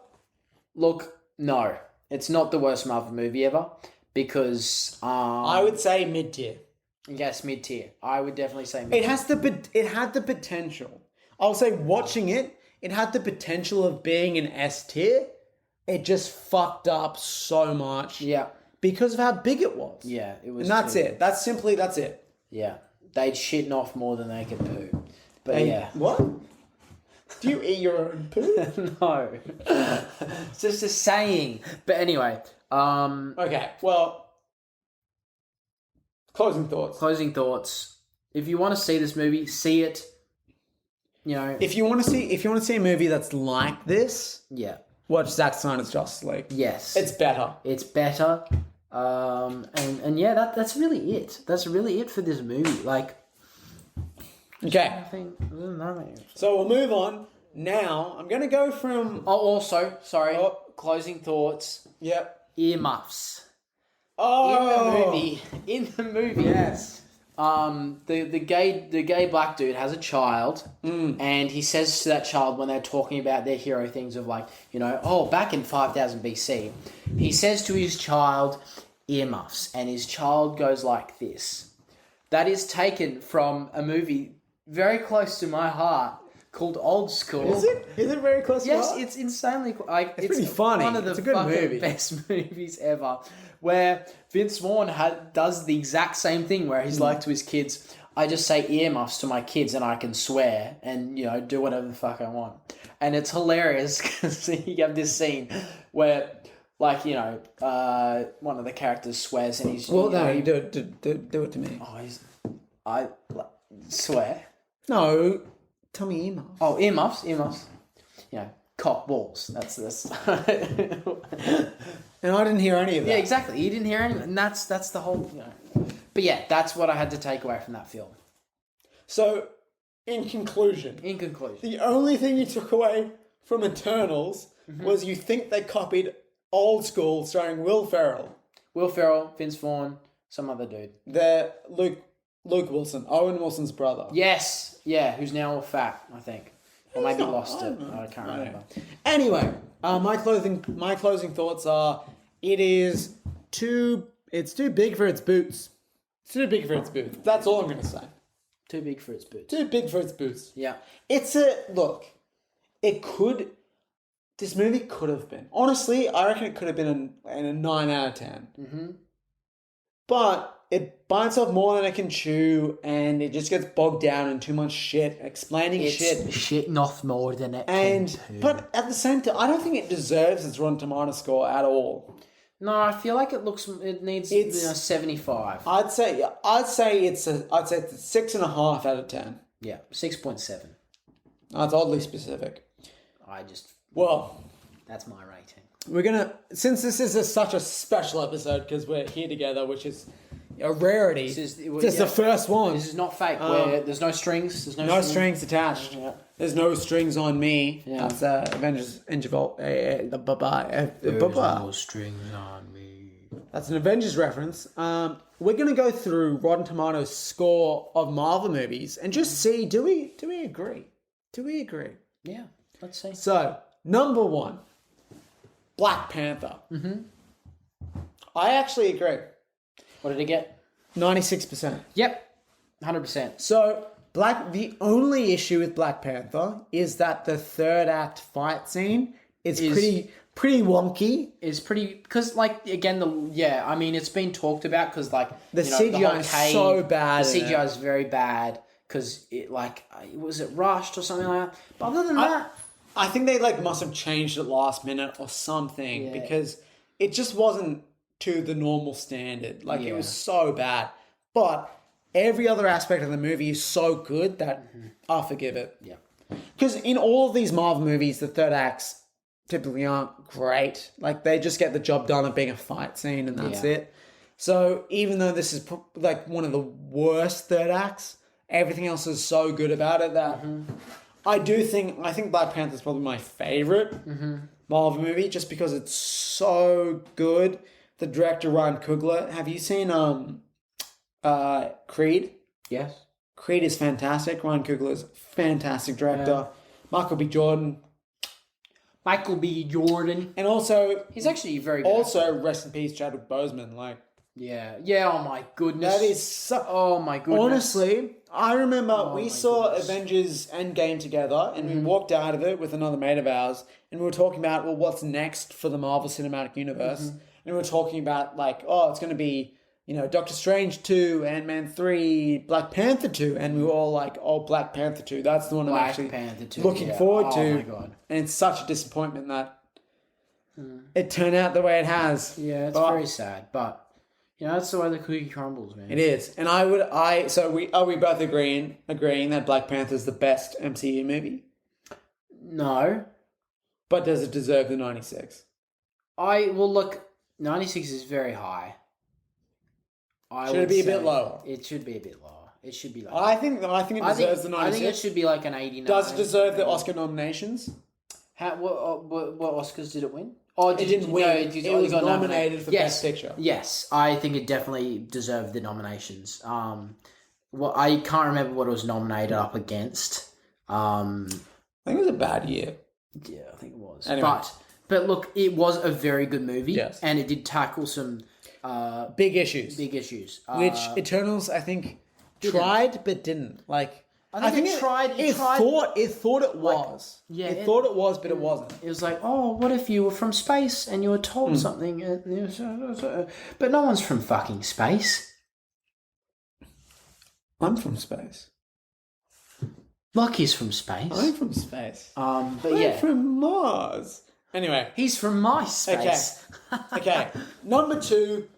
Look, no, it's not the worst Marvel movie ever because I would say mid-tier. yes, mid tier. I would definitely say mid. It had the potential. I'll say watching it had the potential of being an S tier. It just fucked up so much. Yeah, Because of how big it was. yeah, it was. And that's it. That's it. Yeah, they'd shitting off more than they could poo. But And yeah, what? Do you eat your own poo? no, it's just a saying. But anyway, Okay, well, closing thoughts. closing thoughts. If you want to see this movie, see it. If you want to see a movie that's like this, Yeah. watch Zack Snyder's Justice League. Yes. It's better. It's better. And yeah, that's really it. That's really it for this movie. Like, Okay, I think there's nothing. so we'll move on. Now, I'm going to go from... Oh, also, sorry. Oh. Closing thoughts. Yep. Earmuffs. Oh! In the movie. Yes. The gay black dude has a child, and he says to that child when they're talking about their hero things of like, back in 5000 BC, he says to his child, earmuffs, and his child goes like this. That is taken from a movie very close to my heart called Old School. Is it? Is it very close to Yes, that? it's insanely it's pretty funny. One of the It's a good fucking movie. best movies ever. Where Vince Vaughn does the exact same thing. Where he's like to his kids, "I just say earmuffs to my kids, and I can swear and do whatever the fuck I want." And it's hilarious because you have this scene where, like, one of the characters swears, and he's Well, no, do it to me. I swear. No, tell me email. Oh, earmuffs. Cock balls. That's this. And I didn't hear any of that. Yeah, exactly. You didn't hear any, and that's the whole. But yeah, that's what I had to take away from that film. So, in conclusion, In conclusion, the only thing you took away from Eternals was you think they copied Old School starring Will Ferrell. Will Ferrell, Vince Vaughn, some other dude. They're Luke Wilson, Owen Wilson's brother. Yes, yeah, who's now all fat, I think, or maybe not. lost I it. don't know. I can't remember. Anyway, my closing thoughts are: it's too big for its boots. It's too big for its boots. That's all I'm going to say. Too big for its boots. Too big for its boots. Yeah. This movie could have been. Honestly, I reckon it could have been a 9 out of 10. Mm-hmm. But it bites off more than it can chew, and it just gets bogged down in too much shit, explaining shit. Shit not more than it can chew. But at the same time, I don't think it deserves its Rotten Tomato score at all. No, I feel like it needs 75. I'd say it's a 6.5 out of 10. Yeah, 6.7. That's oddly specific. Well, that's my rating. We're gonna, since this is such a special episode because we're here together, which is a rarity. This is the first one. This is not fake. Where there's no strings. There's no strings attached. Yeah. There's no strings on me. Yeah. That's Avengers Interval. There's no strings on me. That's an Avengers reference. We're going to go through Rotten Tomatoes' score of Marvel movies and just see, do we agree? Do we agree? Yeah, let's see. So, number 1, Black Panther. Mm-hmm. I actually agree. What did it get? 96%. Yep, 100%. So, the only issue with Black Panther is that the third act fight scene is pretty wonky. Is pretty because again I mean it's been talked about because the CGI is so bad. The CGI is very bad because it was it rushed or something like that. But other than that, I think they must have changed it last minute or something because it just wasn't to the normal standard. It was so bad. But every other aspect of the movie is so good that I'll forgive it. Yeah. Because in all of these Marvel movies, the third acts typically aren't great. They just get the job done of being a fight scene and that's it. So even though this is one of the worst third acts, everything else is so good about it that I think Black Panther is probably my favorite Marvel movie just because it's so good. The director Ryan Coogler. Have you seen Creed? Yes. Creed is fantastic. Ryan Coogler is a fantastic director. Michael B. Jordan. And also... He's actually very good. Also, rest in peace, Chadwick Boseman. Yeah, oh my goodness. That is so... Oh my goodness. Honestly, I remember we saw Avengers Endgame together and we walked out of it with another mate of ours and we were talking about, what's next for the Marvel Cinematic Universe. And we were talking about, it's going to be, Doctor Strange 2, Ant-Man 3, Black Panther 2. And we were all Black Panther 2. That's the one I'm actually looking forward to. Oh my God. And it's such a disappointment that it turned out the way it has. Yeah, it's very sad. But, that's the way the cookie crumbles, man. It is. And are we both agreeing that Black Panther is the best MCU movie? No. But does it deserve the 96? Look, 96 is very high. Should it be a bit lower? It should be a bit lower. It should be I think it deserves the 96. I think it should be an 89. Does it deserve the Oscar nominations? What Oscars did it win? Oh, it didn't win. It was nominated for Best Picture. Yes, I think it definitely deserved the nominations. I can't remember what it was nominated up against. I think it was a bad year. Yeah, I think it was. Anyway. But look, it was a very good movie. Yes. And it did tackle some... big issues. Which Eternals, I think, tried but didn't. I think it tried. It thought it was. It thought it was, but it wasn't. It was what if you were from space and you were told something? But no one's from fucking space. I'm from space. Lucky's from space. I'm from space. I'm from Mars. Anyway. He's from my space. Okay. Number 2,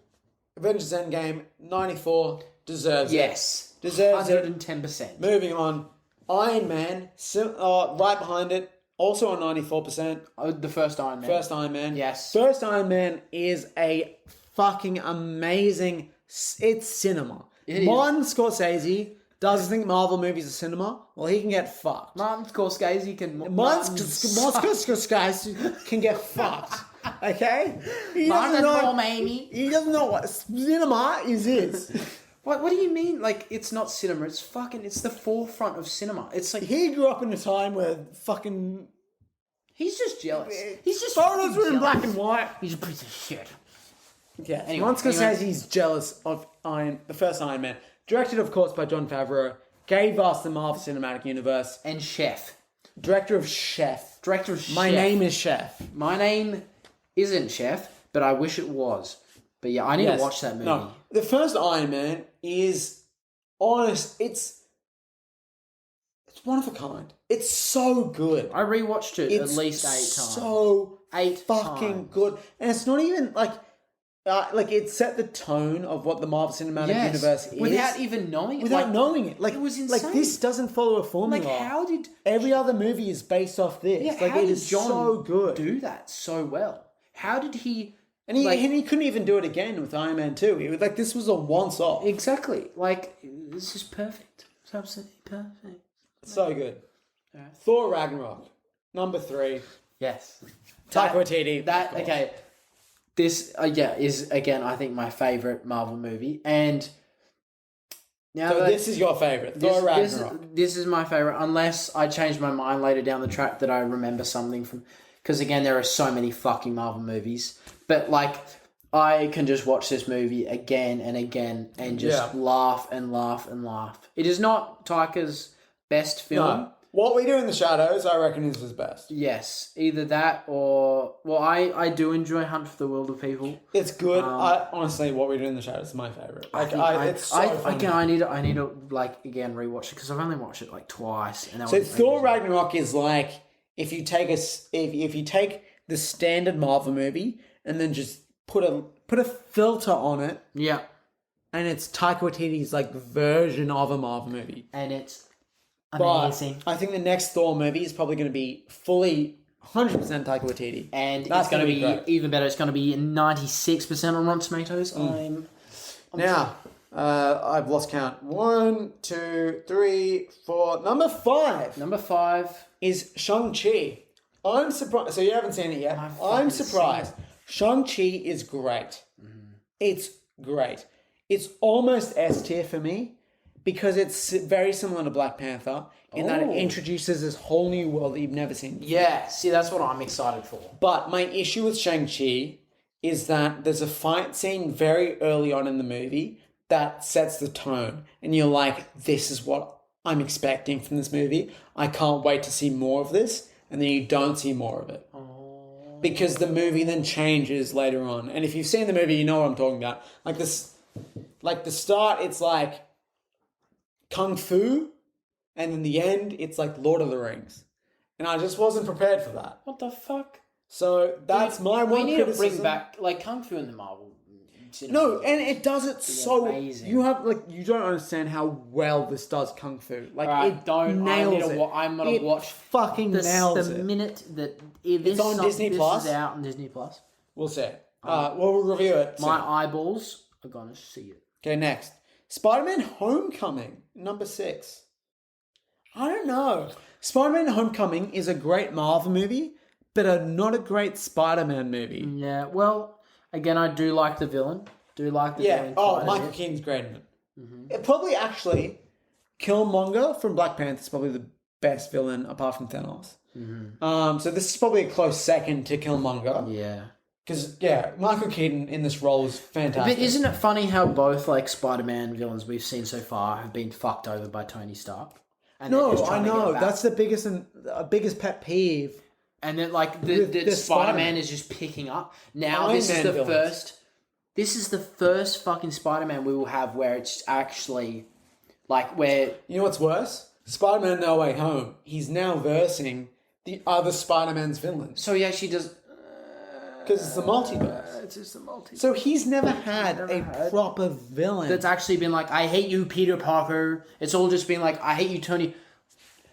Avengers Endgame, 94, deserves it. Yes. Deserves 110%. it. Moving on. Iron Man, right behind it, also on 94%. The first Iron Man. First Iron Man. Yes. First Iron Man is a fucking amazing... It's cinema. Martin Scorsese doesn't think Marvel movies are cinema. Well, he can get fucked. Martin Scorsese can... Martin Scorsese can get fucked. Okay? He doesn't know what cinema is. What do you mean? It's not cinema. It's the forefront of cinema. It's he grew up in a time where fucking... He's just jealous. He's just photos were in black and white. He's a piece of shit. Yeah. Martin Scorsese's jealous of the first Iron Man. Directed, of course, by Jon Favreau. Gave us the Marvel Cinematic Universe. And Chef. Director of Chef. My name is Chef. My name isn't Chef, but I wish it was. But yeah, I need to watch that movie. No, the first Iron Man is honest. It's one of a kind. It's so good. I rewatched it at least 8 times. So 8 fucking times. good, and it's not even it set the tone of what the Marvel Cinematic Universe is without even knowing it. Without knowing it, it was insane. This doesn't follow a formula. How did every other movie is based off this? Yeah, it is John so good. Do that so well? How did he And he couldn't even do it again with Iron Man 2. He was like, this was a once-off. Exactly. Like, this is perfect. It's absolutely perfect. So good. Thor Ragnarok, number 3. Yes. Taika Waititi. Okay. This, is, again, I think my favourite Marvel movie. And now so this is your favourite, Thor Ragnarok. This is my favourite, unless I change my mind later down the track that I remember something from... Because, again, there are so many fucking Marvel movies. But, like, I can just watch this movie again and again and just laugh and laugh and laugh. It is not Taika's best film. No. What We Do in the Shadows, I reckon, is his best. Yes. Either that or... Well, I do enjoy Hunt for the Wilder People. It's good. Honestly, What We Do in the Shadows is my favourite. It's so funny. Again, I need to, like, again, rewatch it because I've only watched it, like, twice. And so Thor Ragnarok is like... If you take the standard Marvel movie and then just put a filter on it, and it's Taika Waititi's like version of a Marvel movie, and it's amazing. But I think the next Thor movie is probably going to be fully 100% Taika Waititi, and it's going to be even better. It's going to be 96% on Rotten Tomatoes. I've lost count. 1, 2, 3, 4. Number 5. Number 5 is Shang-Chi. I'm surprised. So you haven't seen it yet. I'm surprised. Shang-Chi is great. Mm-hmm. It's great. It's almost S tier for me because it's very similar to Black Panther in that it introduces this whole new world that you've never seen. Yeah, see, that's what I'm excited for. But my issue with Shang-Chi is that there's a fight scene very early on in the movie that sets the tone. And you're like, this is what I'm expecting from this movie. I can't wait to see more of this. And then you don't see more of it. Oh. Because the movie then changes later on. And if you've seen the movie, you know what I'm talking about. Like the start, it's like Kung Fu. And in the end, it's like Lord of the Rings. And I just wasn't prepared for that. What the fuck? So that's my one criticism. We need to bring back like Kung Fu in the Marvel cinema. No, and it does it so amazing. You don't understand how well this does Kung Fu. Like it nails it. I'm gonna watch fucking nails it. The minute that it's on Disney Plus. Is out on Disney Plus. We'll see. We'll review it soon. My eyeballs are gonna see it. Okay, next. Spider-Man Homecoming, number 6. I don't know. Spider-Man Homecoming is a great Marvel movie, but not a great Spider-Man movie. Yeah, well... Again, I do like the villain. Villain. Oh, Michael Keaton's great in it. Mm-hmm. It probably actually, Killmonger from Black Panther is probably the best villain apart from Thanos. Mm-hmm. So this is probably a close second to Killmonger. Yeah. Because, Michael Keaton in this role is fantastic. But isn't it funny how both, like, Spider-Man villains we've seen so far have been fucked over by Tony Stark? And no, I know. That's the biggest pet peeve. And then, like, the Spider-Man is just picking up. Now, this is the first fucking Spider-Man we will have where it's actually, like, where... You know what's worse? Spider-Man No Way Home. He's now versing the other Spider-Man's villains. So he actually does... Because it's the multiverse. It's just the multiverse. So he's never had a proper villain. That's actually been like, I hate you, Peter Parker. It's all just been like, I hate you, Tony.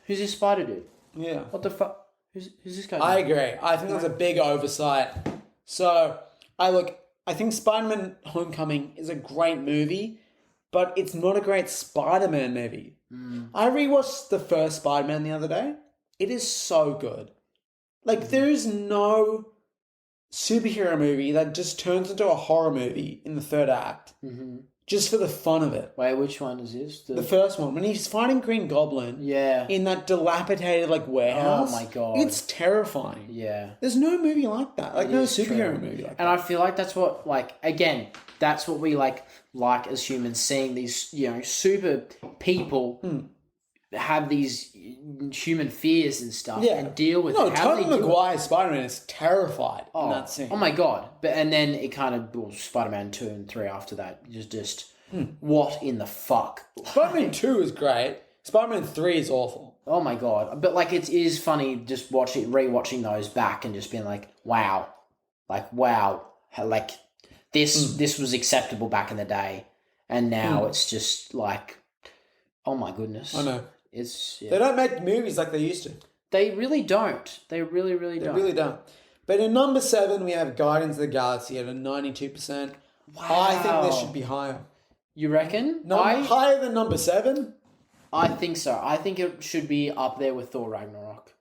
Who's this spider dude? Yeah. What the fuck? Who's this guy? I agree. I think that's a big oversight. So, I think Spider-Man Homecoming is a great movie, but it's not a great Spider-Man movie. I rewatched the first Spider-Man the other day. It is so good. Like, there is no superhero movie that just turns into a horror movie in the third act. Mm-hmm. Just for the fun of it. Wait, which one is this? The first one. When he's fighting Green Goblin. Yeah. In that dilapidated, warehouse. Oh, my God. It's terrifying. Yeah. There's no movie like that. No superhero movie like that. And I feel like that's what, again, that's what we, like as humans, seeing these, super people have these human fears and stuff and deal with it. No, Tobey Maguire's Spider-Man is terrified in that scene. Oh my God. And then it kind of, Spider-Man 2 and 3 after that, just what in the fuck? Spider-Man 2 is great. Spider-Man 3 is awful. Oh my God. But it is funny just rewatching those back and just being like, wow. This was acceptable back in the day. And now it's just oh my goodness. I know. They don't make movies like they used to. They really don't. They really, really don't. They really don't. But in number 7, we have Guardians of the Galaxy at a 92%. Wow. I think this should be higher. You reckon? Higher than number 7? I think so. I think it should be up there with Thor Ragnarok.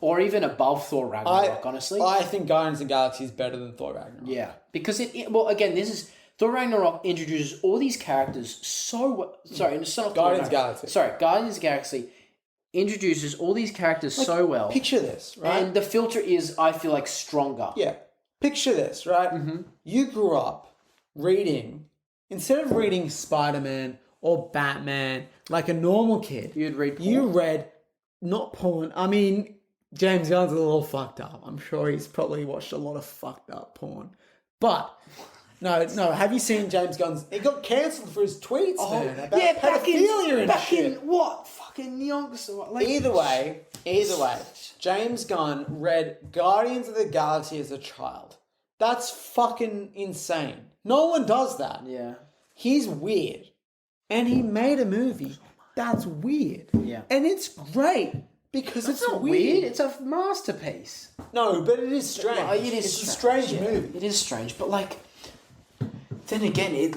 Or even above Thor Ragnarok, honestly. I think Guardians of the Galaxy is better than Thor Ragnarok. Yeah. Because well, again, this is... Thor Ragnarok introduces all these characters so well. Sorry, it's not Guardians of the Galaxy. Sorry, Guardians of the Galaxy introduces all these characters so well. Picture this, right? And the filter is, I feel like, stronger. Yeah. Picture this, right? Mm-hmm. You grew up reading, instead of reading Spider-Man or Batman like a normal kid, You'd read porn. you read, not porn, I mean, James Gunn's a little fucked up. I'm sure he's probably watched a lot of fucked up porn. But... No. Have you seen James Gunn's? He got cancelled for his tweets, man. About pedophilia and shit. In what fucking yonks? Like, Either way, James Gunn read Guardians of the Galaxy as a child. That's fucking insane. No one does that. Yeah. He's weird, and he made a movie that's weird. Yeah. And it's great because it's not weird. It's a masterpiece. No, but it is strange. Well, it is It's a strange yeah. movie. It is strange, but like. Then again, it's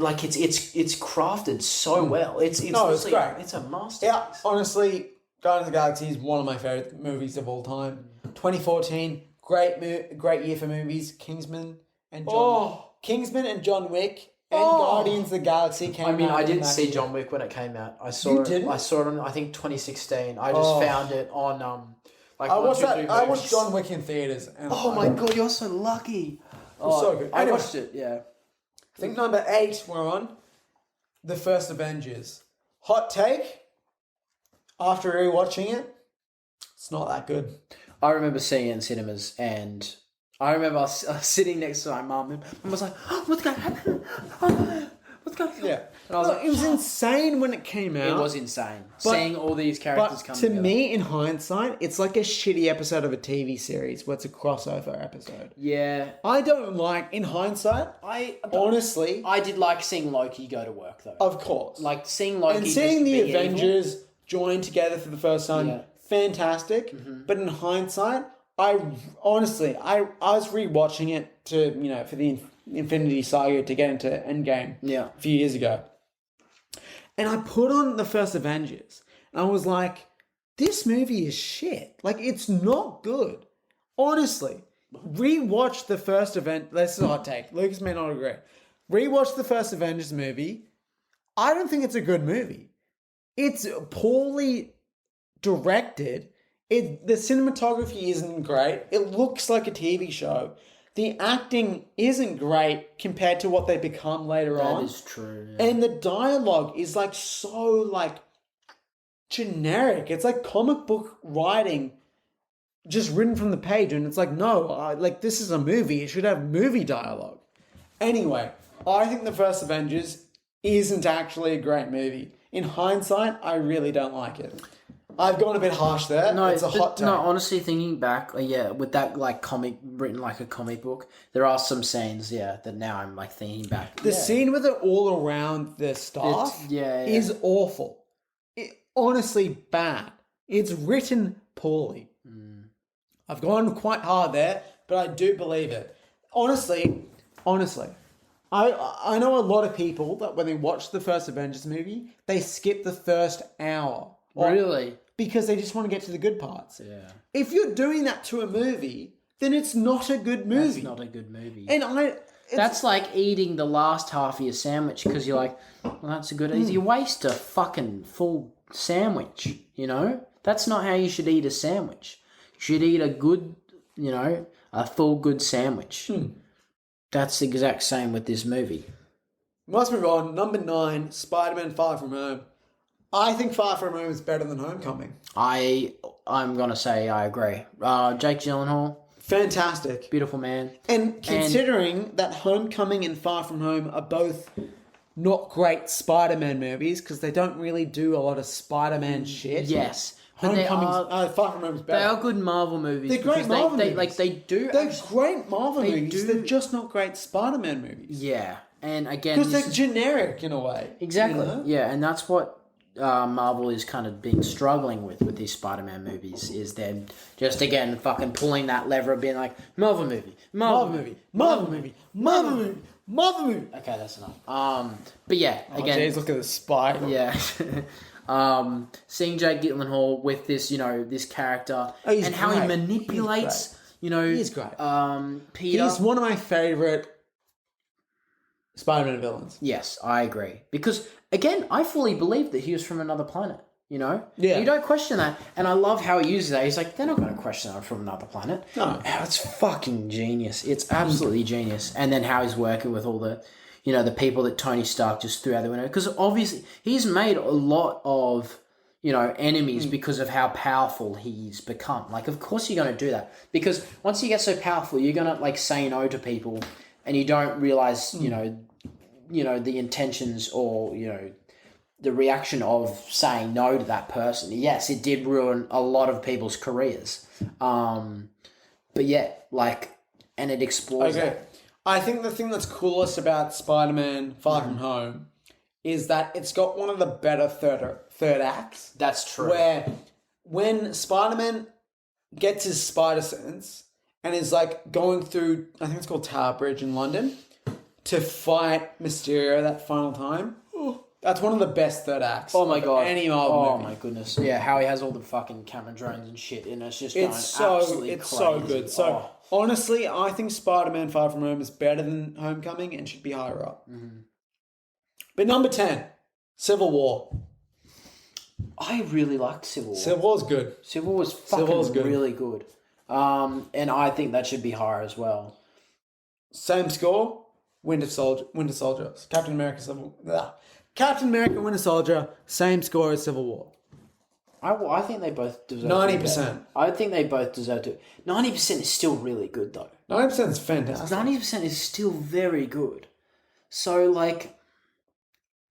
crafted so well. It's great. It's a masterpiece. Yeah, honestly, Guardians of the Galaxy is one of my favourite movies of all time. 2014, great year for movies. Kingsman and John Wick and Guardians of the Galaxy came out. I mean, I didn't see year. John Wick when it came out. I saw You it. didn't? I saw it on, I think, 2016. I just found it on I watched John Wick in theaters. And Oh my god, you're so lucky. It was so good. I Anyway. watched it. Yeah. I think number 8 we're on. The first Avengers. Hot take. After rewatching it, it's not that good. I remember seeing it in cinemas, and I remember I was sitting next to my mum, and I was like, oh, "What's going to happen? Oh, what's going to happen?" Yeah. And I was like, it was insane when it came out. It was insane. Seeing all these characters come to together. me, in hindsight, it's like a shitty episode of a TV series where it's a crossover episode. Yeah. I don't like, in hindsight, honestly... I did like seeing Loki go to work, though. Of course. Like, seeing Loki And seeing just the be Avengers join together for the first time, Yeah. fantastic. Mm-hmm. But in hindsight, I was rewatching it to, for the Infinity Saga to get into Endgame Yeah. a few years ago. And I put on the first Avengers, and I was like, this movie is shit. Like, it's not good. Honestly. Rewatch the first event. This is a hot take. Lucas may not agree. Rewatch the first Avengers movie. I don't think it's a good movie. It's poorly directed. The cinematography isn't great. It looks like a TV show. The acting isn't great compared to what they become later on. That is true. Yeah. And the dialogue is so generic. It's like comic book writing just written from the page. And it's like, no, this is a movie. It should have movie dialogue. Anyway, I think the first Avengers isn't actually a great movie. In hindsight, I really don't like it. I've gone a bit harsh there. No, it's a hot take. No, honestly, thinking back, with that comic written like a comic book, there are some scenes, that now I'm thinking back. The scene with it all around the staff is awful. Honestly bad. It's written poorly. I've gone quite hard there, but I do believe it. Honestly, I know a lot of people that when they watch the first Avengers movie, they skip the first hour. Really? Because they just want to get to the good parts. Yeah. If you're doing that to a movie, then it's not a good movie. That's not a good movie. And that's like eating the last half of your sandwich because you're like, well, that's a good... You waste a fucking full sandwich, That's not how you should eat a sandwich. You should eat a good, a full good sandwich. That's the exact same with this movie. Let's move on. Number 9, Spider-Man Far From Home. I think Far From Home is better than Homecoming. I'm going to say I agree. Jake Gyllenhaal. Fantastic. Beautiful man. And considering that Homecoming and Far From Home are both not great Spider-Man movies because they don't really do a lot of Spider-Man shit. Yes. Far From Home is better. They are good Marvel movies. They're great Marvel movies. They're great Marvel movies. They're just not great Spider-Man movies. Yeah. And again... Because they're generic in a way. Exactly. Yeah, and that's what... Marvel is kind of been struggling with these Spider-Man movies is them just again fucking pulling that lever of being like Marvel movie. Okay, that's enough. But yeah, again, Jeez, look at the spider. yeah. Seeing Jake Gyllenhaal with this, this character and how he manipulates, he's great. Peter. He's one of my favorite Spider-Man villains. Yes, I agree. Because, again, I fully believe that he was from another planet, Yeah. You don't question that. And I love how he uses that. He's like, they're not going to question that I'm from another planet. No. It's fucking genius. It's absolutely genius. And then how he's working with all the, the people that Tony Stark just threw out the window. Because obviously, he's made a lot of, enemies because of how powerful he's become. Like, of course you're going to do that. Because once you get so powerful, you're going to, say no to people. And you don't realize, the intentions or, the reaction of saying no to that person. Yes, it did ruin a lot of people's careers. But yeah, and it explores that. I think the thing that's coolest about Spider-Man Far From Home is that it's got one of the better third acts. That's true. Where when Spider-Man gets his spider sense and is going through, I think it's called Tower Bridge in London, to fight Mysterio that final time. That's one of the best third acts. Oh my god! Any Marvel movie. My goodness! Yeah, how he has all the fucking camera drones and shit, and it's just absolutely crazy. So good. So honestly, I think Spider-Man Far From Home is better than Homecoming and should be higher up. Mm-hmm. But number 10, Civil War. I really liked Civil War. Civil War's good. Civil War was fucking really good. And I think that should be higher as well. Same score. Winter Soldier. Captain America, Winter Soldier. Same score as Civil War. I think they both deserve 90%. I think they both deserve to. 90% is still really good though. 90% is fantastic. 90% is still very good. So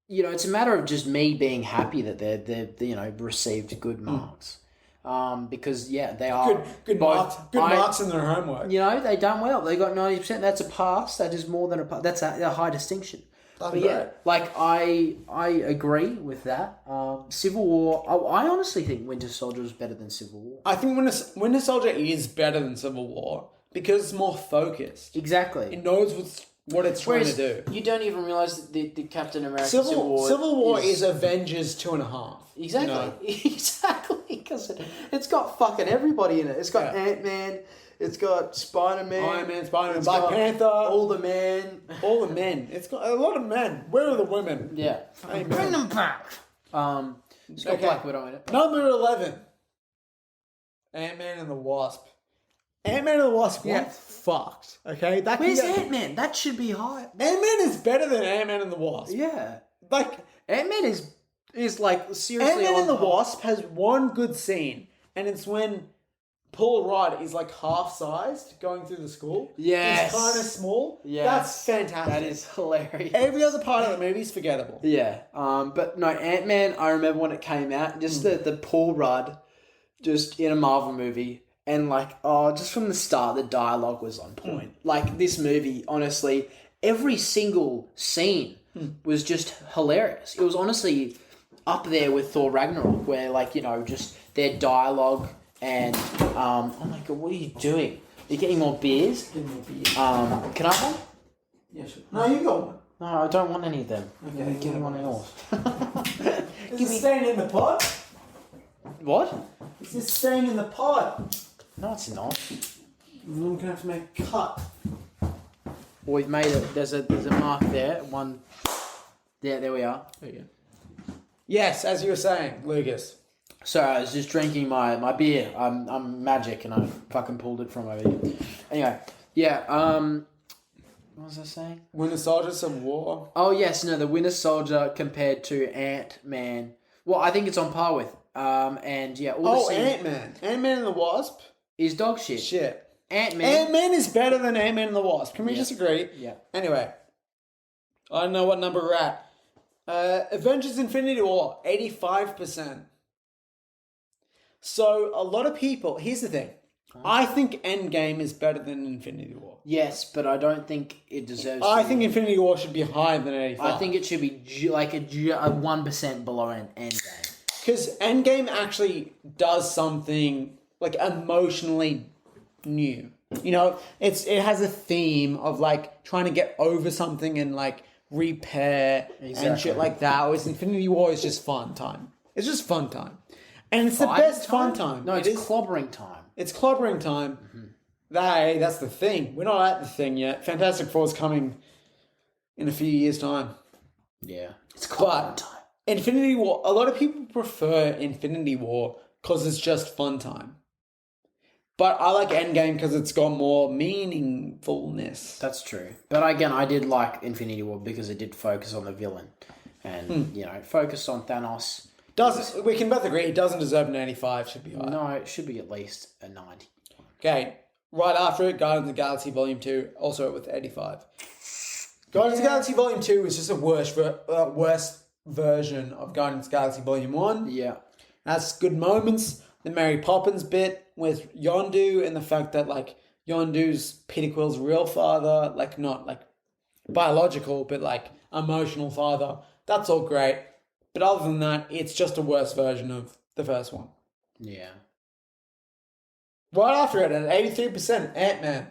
it's a matter of just me being happy that they're received good marks. Because they are good marks in their homework. They done well. They got 90%. That's a pass. That is more than a pass. That's a high distinction. That's but great. I agree with that. Civil War. I honestly think Winter Soldier is better than Civil War. I think Winter Soldier is better than Civil War because it's more focused. Exactly. It knows what it's trying to do. You don't even realize that the Captain America Civil War is Avengers 2.5. Exactly. Exactly. Because it's got fucking everybody in it. It's got Ant-Man. It's got Spider-Man. Iron Man, Spider-Man, Black Panther. All the men. It's got a lot of men. Where are the women? Yeah. Amen. Bring them back. It's got Black Widow in it. Number 11. Ant-Man and the Wasp. Ant-Man and the Wasp fucked. Okay? Where's Ant-Man? That should be high. Ant-Man is better than Ant-Man and the Wasp. Yeah. Ant-Man is seriously Ant-Man and the Wasp has one good scene, and it's when Paul Rudd is half-sized going through the school. Yes. He's kind of small. Yeah. That's fantastic. That is hilarious. Every other part of the movie is forgettable. Yeah. But no, Ant-Man, I remember when it came out, just the Paul Rudd just in a Marvel movie. And just from the start, the dialogue was on point. This movie, honestly, every single scene was just hilarious. It was honestly up there with Thor Ragnarok, where just their dialogue and oh my god, what are you doing? Are you getting more beers? Give me a beer. Can I have one? Yeah, sure. No, you got one. No, I don't want any of them. Okay, give me one of yours. Is it staying in the pot? What? Is this staying in the pot? No, it's not. I'm gonna have to make a cut. Well, we've made it. There's a mark there. One. There we are. There you go. Yes, as you were saying, Lucas. So I was just drinking my beer. I'm magic, and I fucking pulled it from over here. Anyway, what was I saying? Winter Soldier, Civil War. Oh yes, no, the Winter Soldier compared to Ant-Man. Well, I think it's on par with. Ant-Man. Ant-Man and the Wasp is dog shit. Shit. Ant-Man. Ant-Man is better than Ant-Man and the Wasp. Can we disagree? Yeah. Anyway, I don't know what number we're at. Avengers Infinity War, 85%. So a lot of people, here's the thing. fine. I think Endgame is better than Infinity War. Yes, but I don't think it deserves. I think Infinity War should be higher than 85. I think it should be like a 1% below Endgame. Because Endgame actually does something like emotionally new. You know, it has a theme of like trying to get over something and like repair and shit like that. Whereas Infinity War is just fun time. It's just fun time. And it's the best fun time. No, it's clobbering time. It's clobbering time. That's the thing. We're not at the thing yet. Fantastic Four is coming in a few years' time. Yeah. It's clobbering time. Infinity War, a lot of people prefer Infinity War because it's just fun time. But I like Endgame because it's got more meaningfulness. That's true. But again, I did like Infinity War because it did focus on the villain. And, focus on Thanos. We can both agree it doesn't deserve an 85, should be higher. No, it should be at least a 90. Okay, right after it, Guardians of the Galaxy Volume 2, also with 85. Guardians of the Galaxy Volume 2 is just a worse version of Guardians of the Galaxy Volume 1. Yeah. It has good moments. The Mary Poppins bit with Yondu and the fact that, like, Yondu's Peter Quill's real father, like, not, like, biological, but, like, emotional father. That's all great. But other than that, it's just a worse version of the first one. Yeah. Right after it, at 83%, Ant-Man.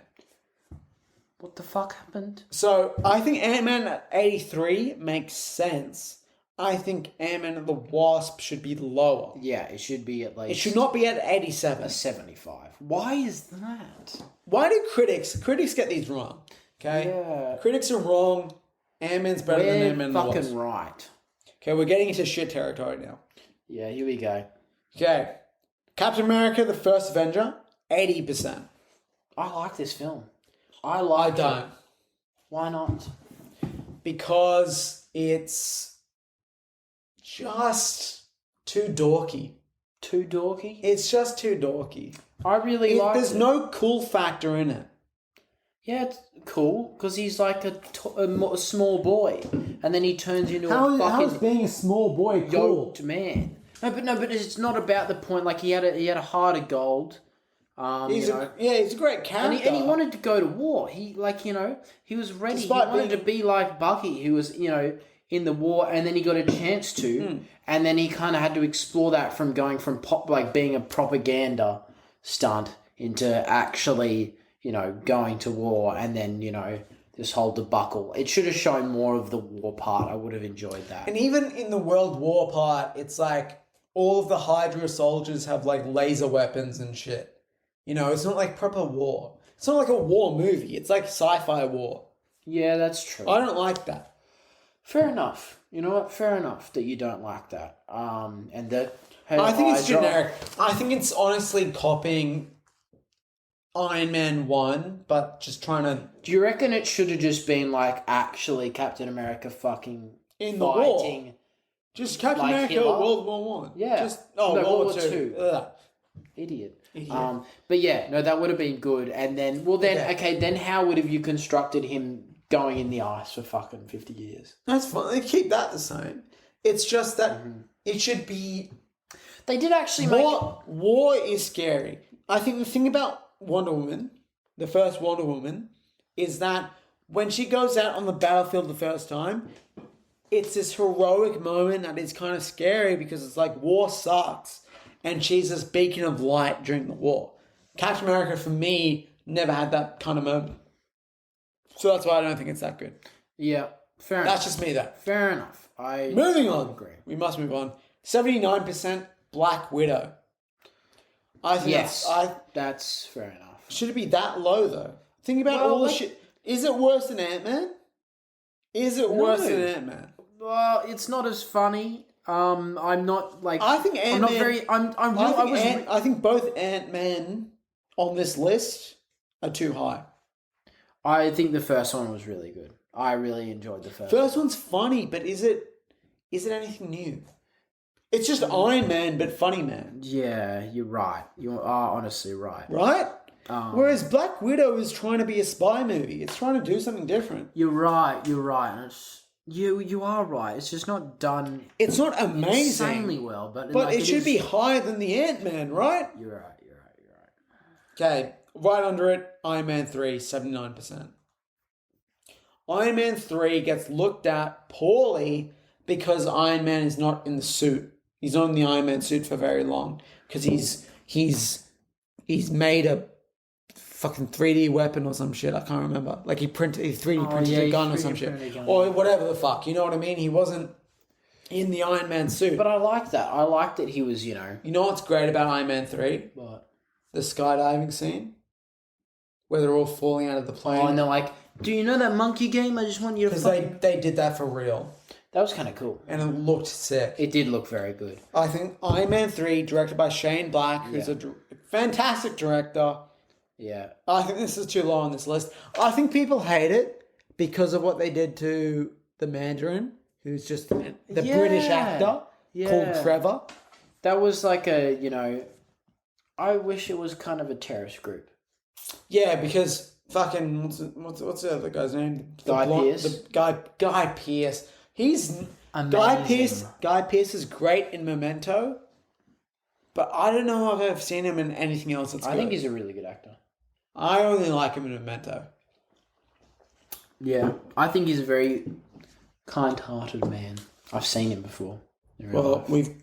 What the fuck happened? So, I think Ant-Man at 83 makes sense. I think Ant-Man and the Wasp should be lower. Yeah, it should be at least... It should not be at 87. A 75. Why is that? Why do critics get these wrong? Okay? Yeah. Critics are wrong. Ant-Man's better than Ant-Man and the Wasp. Fucking right. Okay, we're getting into shit territory now. Yeah, here we go. Okay. Captain America, the First Avenger, 80%. I like this film. I don't. Why not? Because it's just too dorky. Too dorky? It's just too dorky. I really like it. There's no cool factor in it. Yeah, it's cool, because he's like a small boy, and then he turns into How fucking is being a small boy cool? yoked man. No, but it's not about the point. Like, he had a heart of gold. He's a great character. And he wanted to go to war. He was ready. Despite he wanted to be like Bucky, who was, in the war, and then he got a chance to, and then he kind of had to explore that from going from being a propaganda stunt into actually, going to war, and then, this whole debacle. It should have shown more of the war part. I would have enjoyed that. And even in the World War part, it's like all of the Hydra soldiers have like laser weapons and shit. It's not like proper war. It's not like a war movie. It's like sci-fi war. Yeah, that's true. I don't like that. Fair enough. You know what? Fair enough that you don't like that. And that... I think it's generic. I think it's honestly copying Iron Man 1, but just trying to... Do you reckon it should have just been like actually Captain America fucking in the fighting? War. Just Captain like America Hitler? World War 1. Yeah. World War 2. Idiot. Idiot. But yeah, no, that would have been good. And then, then how would have you constructed him going in the ice for fucking 50 years? That's fine. They keep that the same. It's just that it should be... They did actually War is scary. I think the thing about Wonder Woman, the first Wonder Woman, is that when she goes out on the battlefield the first time, it's this heroic moment that is kind of scary because it's like war sucks. And she's this beacon of light during the war. Captain America, for me, never had that kind of moment. So that's why I don't think it's that good. Yeah, fair enough. That's just me, though. Fair enough. Moving on. Agree. We must move on. 79% Black Widow. I think that's fair enough. Should it be that low, though? Think about all the shit. Is it worse than Ant-Man? Is it worse than Ant-Man? Well, it's not as funny. I'm not like... I think Ant-Man... I'm not very... I think both Ant-Man on this list are too high. I think the first one was really good. I really enjoyed the first one. First one's funny, but is it anything new? It's just Iron Man, but funny man. Yeah, you're right. You are honestly right. Right? Whereas Black Widow is trying to be a spy movie. It's trying to do something different. You're right. And you are right. It's just not done... It's not amazing. Insanely well, but... But it should be higher than the Ant-Man, right? You're right. Okay, right under it, Iron Man 3, 79%. Iron Man 3 gets looked at poorly because Iron Man is not in the suit. He's not in the Iron Man suit for very long because he's made a fucking 3D weapon or some shit. I can't remember. Like he 3D printed a gun or some shit. Or whatever the fuck. You know what I mean? He wasn't in the Iron Man suit. But I like that. I like that he was, You know what's great about Iron Man 3? What? The skydiving scene. Where they're all falling out of the plane. Oh, and they're like, do you know that monkey game? I just want you to Because they did that for real. That was kind of cool. And it looked sick. It did look very good. I think Iron Man 3, directed by Shane Black, who's a fantastic director. Yeah. I think this is too low on this list. I think people hate it because of what they did to the Mandarin, who's just the British actor called Trevor. That was like I wish it was kind of a terrorist group. Yeah, because fucking what's the other guy's name? Pearce. Guy Pearce. He's amazing. Guy Pearce is great in Memento, but I don't know if I've seen him in anything else that's good. I think he's a really good actor. I only like him in Memento. Yeah, I think he's a very kind-hearted man. I've seen him before. Well, we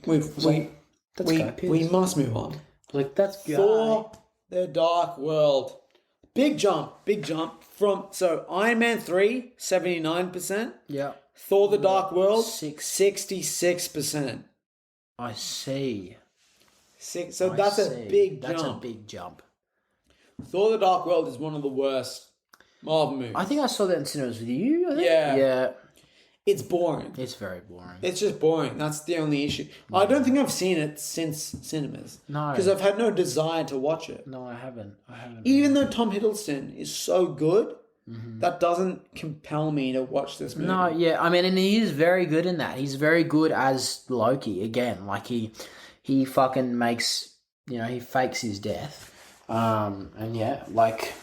must move on. Like that's Thor: The Dark World. Big jump from Iron Man 3, 79%. Yeah. Thor: The Dark World, 66%. I see. That's a big jump. That's a big jump. Thor: The Dark World is one of the worst Marvel movies. I think I saw that in cinemas with you. I think. Yeah. Yeah. It's boring. It's very boring. It's just boring. That's the only issue. I don't think I've seen it since cinemas. No. Because I've had no desire to watch it. No, I haven't. Even though Tom Hiddleston is so good, that doesn't compel me to watch this movie. No, yeah. I mean, and he is very good in that. He's very good as Loki. Again, like he fucking makes, he fakes his death. And yeah, like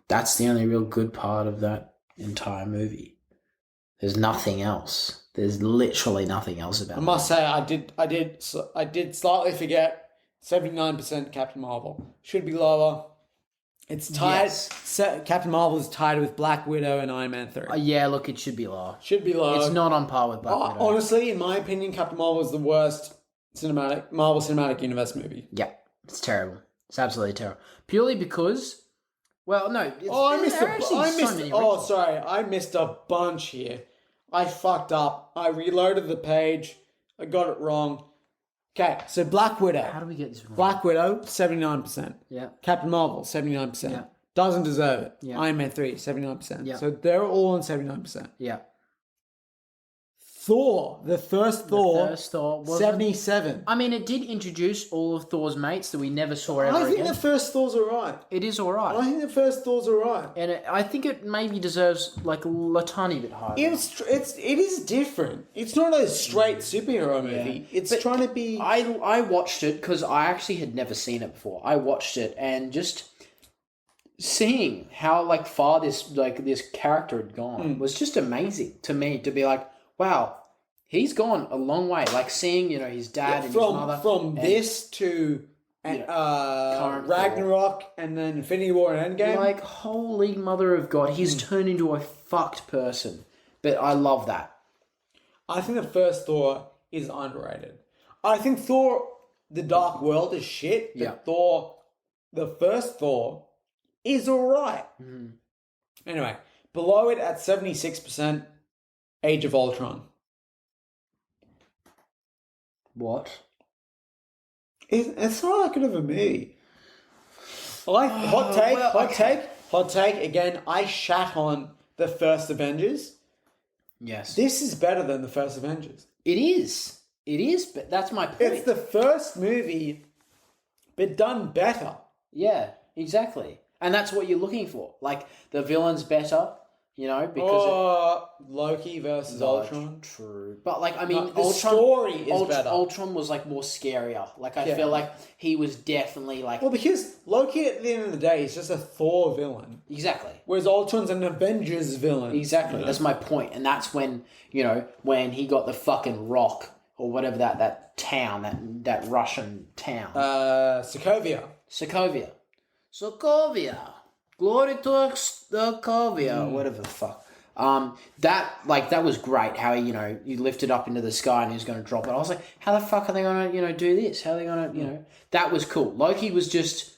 that's the only real good part of that entire movie. There's nothing else. There's literally nothing else about it. I must say, I did slightly forget 79% Captain Marvel. Should be lower. It's tied. Yes. Captain Marvel is tied with Black Widow and Iron Man 3. Yeah, look, it should be lower. Should be lower. It's not on par with Black Widow. Honestly, in my opinion, Captain Marvel is the worst Marvel Cinematic Universe movie. Yeah, it's terrible. It's absolutely terrible. Purely because, well, no. I missed a bunch here. I fucked up. I reloaded the page. I got it wrong. Okay, so Black Widow. How do we get this wrong? Black Widow, 79%. Yeah. Captain Marvel, 79%. Yeah. Doesn't deserve it. Yeah. Iron Man 3, 79%. Yeah. So they're all on 79%. Yeah. Thor, the first Thor, 77. I mean, it did introduce all of Thor's mates that we never saw ever I think again. the first Thor's alright. It is alright. I think the first Thor's alright. And I think it maybe deserves like a tiny bit higher. It is different. It's not a straight superhero movie. Yeah. It's trying to be. I watched it because I actually had never seen it before. I watched it and just seeing how like far this character had gone was just amazing to me. To be like, wow, he's gone a long way. Like seeing his dad and his mother from this to Ragnarok and then Infinity War and Endgame. Like, holy mother of God, he's turned into a fucked person. But I love that. I think the first Thor is underrated. I think Thor: The Dark World is shit, but the first Thor is alright. Anyway, below it at 76%, Age of Ultron. What? It's not that good of a movie. Hot take. Again, I shat on the first Avengers. Yes. This is better than the first Avengers. It is, but that's my point. It's the first movie, but done better. Yeah, exactly. And that's what you're looking for. Like, the villain's better, because... Loki versus Ultron. True. But, like, I mean... the story is better. Ultron was, like, more scarier. Like, I feel like he was definitely, like... Well, because Loki, at the end of the day, is just a Thor villain. Exactly. Whereas Ultron's an Avengers villain. Exactly. That's my point. And that's when, when he got the fucking rock, or whatever that town, that Russian town. Sokovia. Sokovia. Glory to Sokovia. Whatever the fuck. That was great. How he lifted up into the sky and he was going to drop it. I was like, how the fuck are they going to do this? How are they going to That was cool. Loki was just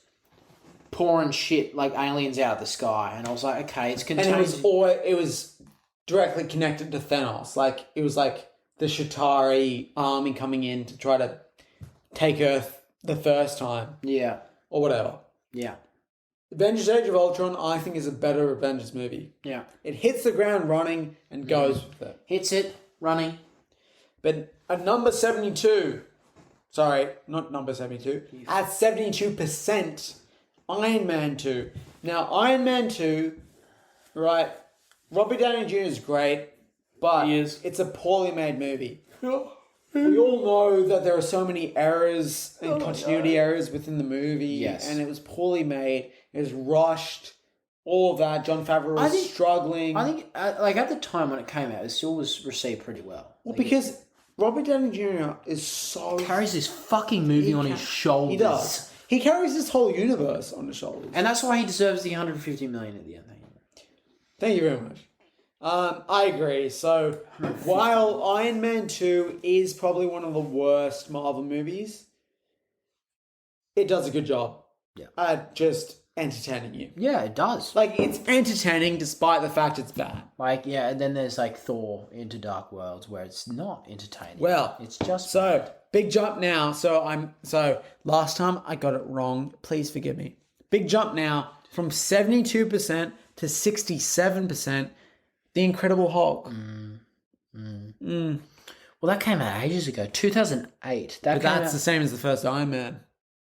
pouring shit like aliens out of the sky, and I was like, okay, it's contained. And it was directly connected to Thanos. Like it was like the Shatari army coming in to try to take Earth the first time. Yeah. Or whatever. Yeah. Avengers Age of Ultron, I think, is a better Avengers movie. Yeah. It hits the ground running and goes with it. Hits it, running. But at number 72, sorry, not number 72, at 72%, Iron Man 2. Now, Iron Man 2, right, Robert Downey Jr. is great, but it's a poorly made movie. We all know that there are so many errors and continuity errors within the movie. Yes. And it was poorly made. It was rushed. All of that. Jon Favreau was struggling. I think, at the time when it came out, it still was received pretty well. Well, because Robert Downey Jr. is so... carries this fucking movie on his shoulders. He does. He carries this whole universe on his shoulders. And that's why he deserves the $150 million at the end. Thank you very much. I agree. So, while Iron Man 2 is probably one of the worst Marvel movies, it does a good job at just entertaining you. Yeah, it does. Like, it's entertaining despite the fact it's bad. And then there's Thor Into Dark Worlds where it's not entertaining. Well, it's just so big jump now. So last time I got it wrong. Please forgive me. Big jump now from 72% to 67%. The Incredible Hulk. Well, that came out ages ago, 2008. But that's the same as the first Iron Man.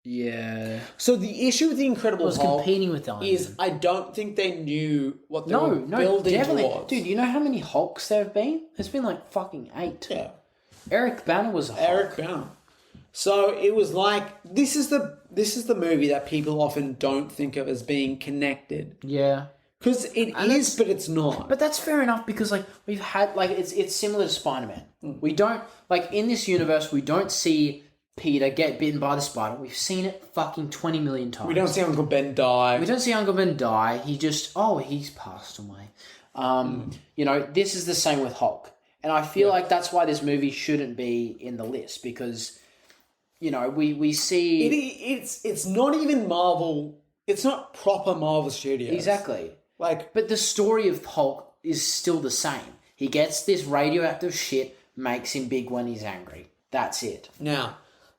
Yeah. So the issue with the Incredible Hulk competing with Iron is Man. I don't think they knew what they were building towards. Dude, you know how many Hulks there have been? There's been fucking 8. Yeah. Eric Banner was a Hulk. Eric Banner. So it was like this is the movie that people often don't think of as being connected. Yeah. Because it is, but it's not. But that's fair enough because we've had it's similar to Spider-Man. We don't in this universe we don't see Peter get bitten by the spider. We've seen it fucking 20 million times. We don't see Uncle Ben die. He just he's passed away. This is the same with Hulk. And I feel like that's why this movie shouldn't be in the list because we see it's not even Marvel. It's not proper Marvel Studios. Exactly. But the story of Hulk is still the same. He gets this radioactive shit, makes him big when he's angry. That's it. Now,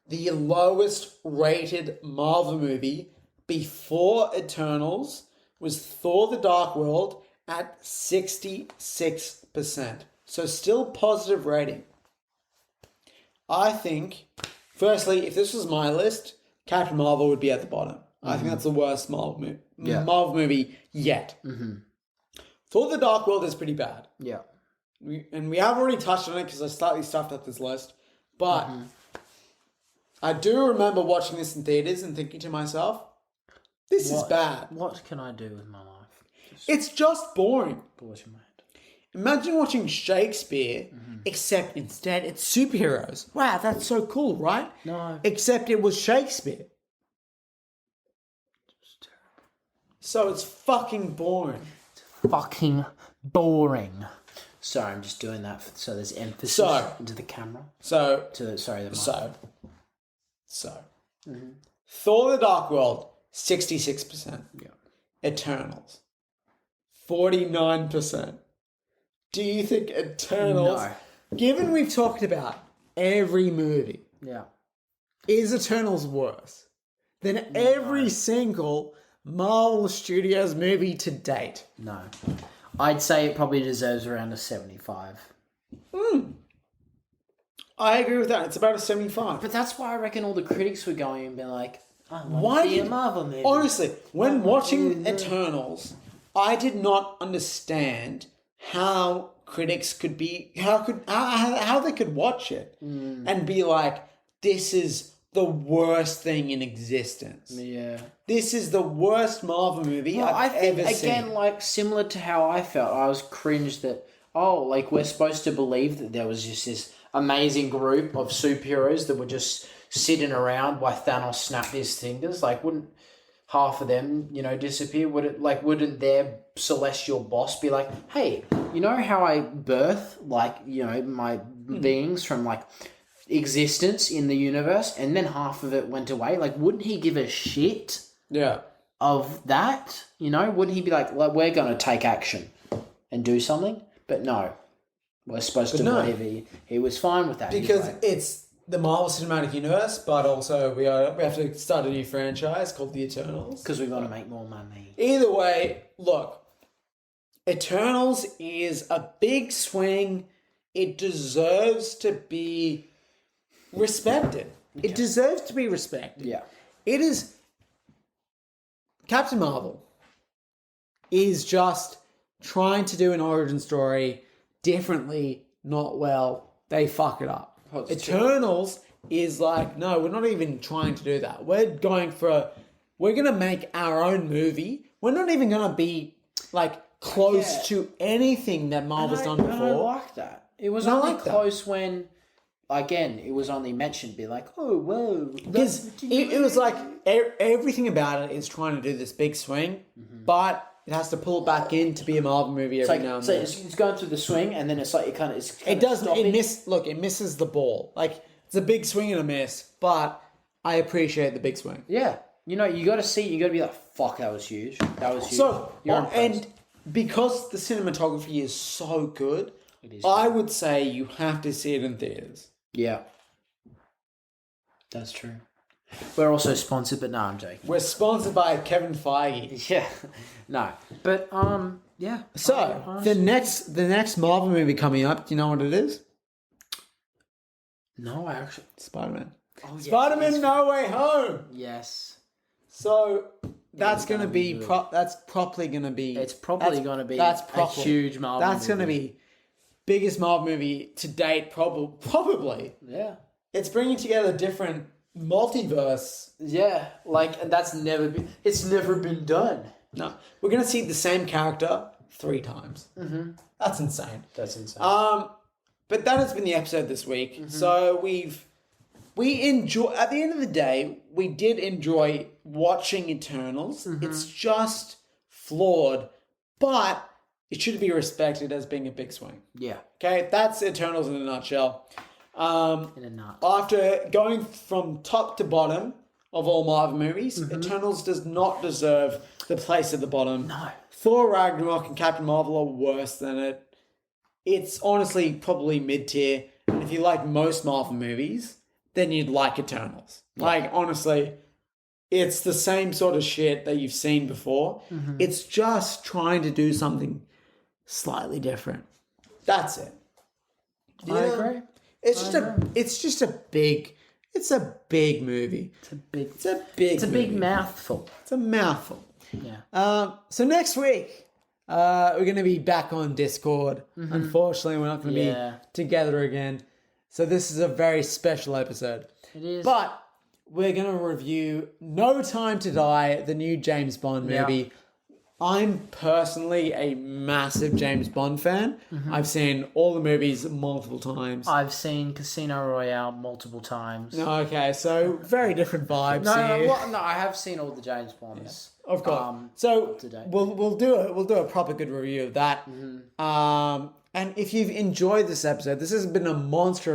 the lowest rated Marvel movie before Eternals was Thor: The Dark World at 66%. So still positive rating. I think, firstly, if this was my list, Captain Marvel would be at the bottom. I think that's the worst Marvel movie yet. Mm-hmm. Thor: The Dark World is pretty bad. Yeah. We have already touched on it because I slightly stuffed up this list. But I do remember watching this in theaters and thinking to myself, this is bad. What can I do with my life? It's just boring. Balls in my head. Imagine watching Shakespeare, except instead it's superheroes. Wow, that's so cool, right? No. Except it was Shakespeare. So it's fucking boring. Fucking boring. Sorry, I'm just doing that so there's emphasis into the camera. The mic. Thor: The Dark World, 66%. Yeah. Eternals, 49%. Do you think Eternals, given we've talked about every movie, is Eternals worse than every single Marvel Studios movie to date? No. I'd say it probably deserves around a 75. I agree with that. It's about a 75. But that's why I reckon all the critics were going and being like, I want to see a Marvel movie. Honestly, when watching Eternals, I did not understand how critics could be, how they could watch it and be like, this is the worst thing in existence. Yeah. This is the worst Marvel movie I've ever seen. Again, similar to how I felt, I was cringed that, we're supposed to believe that there was just this amazing group of superheroes that were just sitting around while Thanos snapped his fingers. half of them, disappear? Wouldn't their celestial boss be like, hey, you know how I birth, my beings from, existence in the universe, and then half of it went away? Like, wouldn't he give a shit of that? Wouldn't he be like, we're going to take action and do something? But no. We're supposed to believe he was fine with that. Because it's the Marvel Cinematic Universe, but also we have to start a new franchise called The Eternals. Because we want to make more money. Either way, look, Eternals is a big swing. It deserves to be respected. Okay. It deserves to be respected. Yeah. It is... Captain Marvel is just trying to do an origin story differently, not well. They fuck it up. Eternals is like, no, we're not even trying to do that. We're going to make our own movie. We're not even going to be close to anything that Marvel's done before. I like that. It was only close when, again, it was only mentioned, be like, oh, whoa. Because it was like, everything about it is trying to do this big swing, but it has to pull it back in to be a Marvel movie every now and then. So it's going through the swing, and then it misses the ball. It's a big swing and a miss, but I appreciate the big swing. Yeah. You got to be like, fuck, that was huge. That was huge. So, and because the cinematography is so good, I would say you have to see it in theaters. Yeah. That's true. We're also sponsored, but no, I'm joking. We're sponsored by Kevin Feige. Yeah. No. But, yeah. So, the next Marvel movie coming up, do you know what it is? No, I actually... Spider-Man. Oh, Spider-Man No Way Home! Yes. So, that's going to be... that's properly going to be... It's probably going to be a huge Marvel movie. That's going to be biggest Marvel movie to date, probably. Yeah. It's bringing together different multiverse. Yeah, it's never been done. No, we're going to see the same character 3 times. Mm-hmm. That's insane. But that has been the episode this week. Mm-hmm. So we enjoy, at the end of the day, we did enjoy watching Eternals. Mm-hmm. It's just flawed, but it should be respected as being a big swing. Yeah. Okay, that's Eternals in a nutshell. In a nut. After going from top to bottom of all Marvel movies, Eternals does not deserve the place at the bottom. No. Thor Ragnarok and Captain Marvel are worse than it. It's honestly probably mid-tier. And if you like most Marvel movies, then you'd like Eternals. Yeah. Honestly, it's the same sort of shit that you've seen before. Mm-hmm. It's just trying to do something slightly different. That's it. I agree. It's just a big movie. It's a big mouthful. It's a mouthful. Yeah. So next week, we're going to be back on Discord. Mm-hmm. Unfortunately, we're not going to be together again. So this is a very special episode. It is. But we're going to review No Time to Die, the new James Bond movie. Yeah. I'm personally a massive James Bond fan. Mm-hmm. I've seen all the movies multiple times. I've seen Casino Royale multiple times. Okay, so very different vibes No, I have seen all the James Bonds. Yeah, of course. So we'll do a proper good review of that. Mm-hmm. And if you've enjoyed this episode, this has been a monster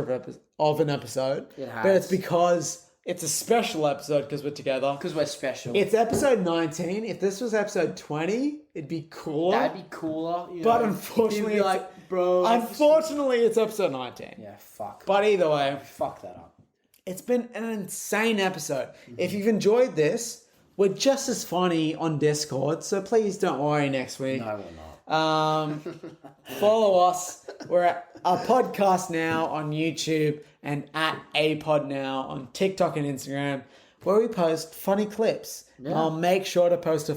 of an episode. It has. But it's because it's a special episode because we're together. Because we're special. It's episode 19. If this was episode 20, it'd be cooler. That'd be cooler. But unfortunately, it's episode 19. Yeah, fuck. But either way, fuck that up. It's been an insane episode. Mm-hmm. If you've enjoyed this, we're just as funny on Discord, so please don't worry next week. No, we're not. Follow us. We're at a podcast now on YouTube and at APod now on TikTok and Instagram, where we post funny clips. Yeah. I'll make sure to post a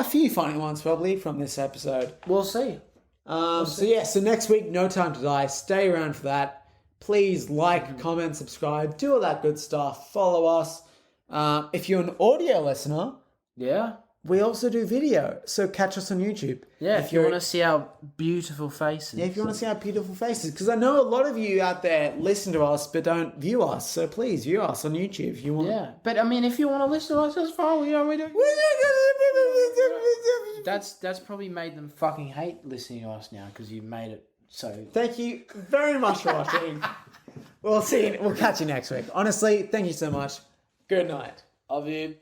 few funny ones probably from this episode. We'll see. So next week, No Time to Die. Stay around for that. Please like, comment, subscribe, do all that good stuff. Follow us. If you're an audio listener, we also do video. So catch us on YouTube. Yeah, if you want to see our beautiful faces. Yeah, if you want to see our beautiful faces. Because I know a lot of you out there listen to us but don't view us. So please view us on YouTube if you want. Yeah, but I mean, if you want to listen to us, that's fine. You know, we don't... That's probably made them fucking hate listening to us now because you made it so... Thank you very much for watching. We'll catch you next week. Honestly, thank you so much. Good night. Love you.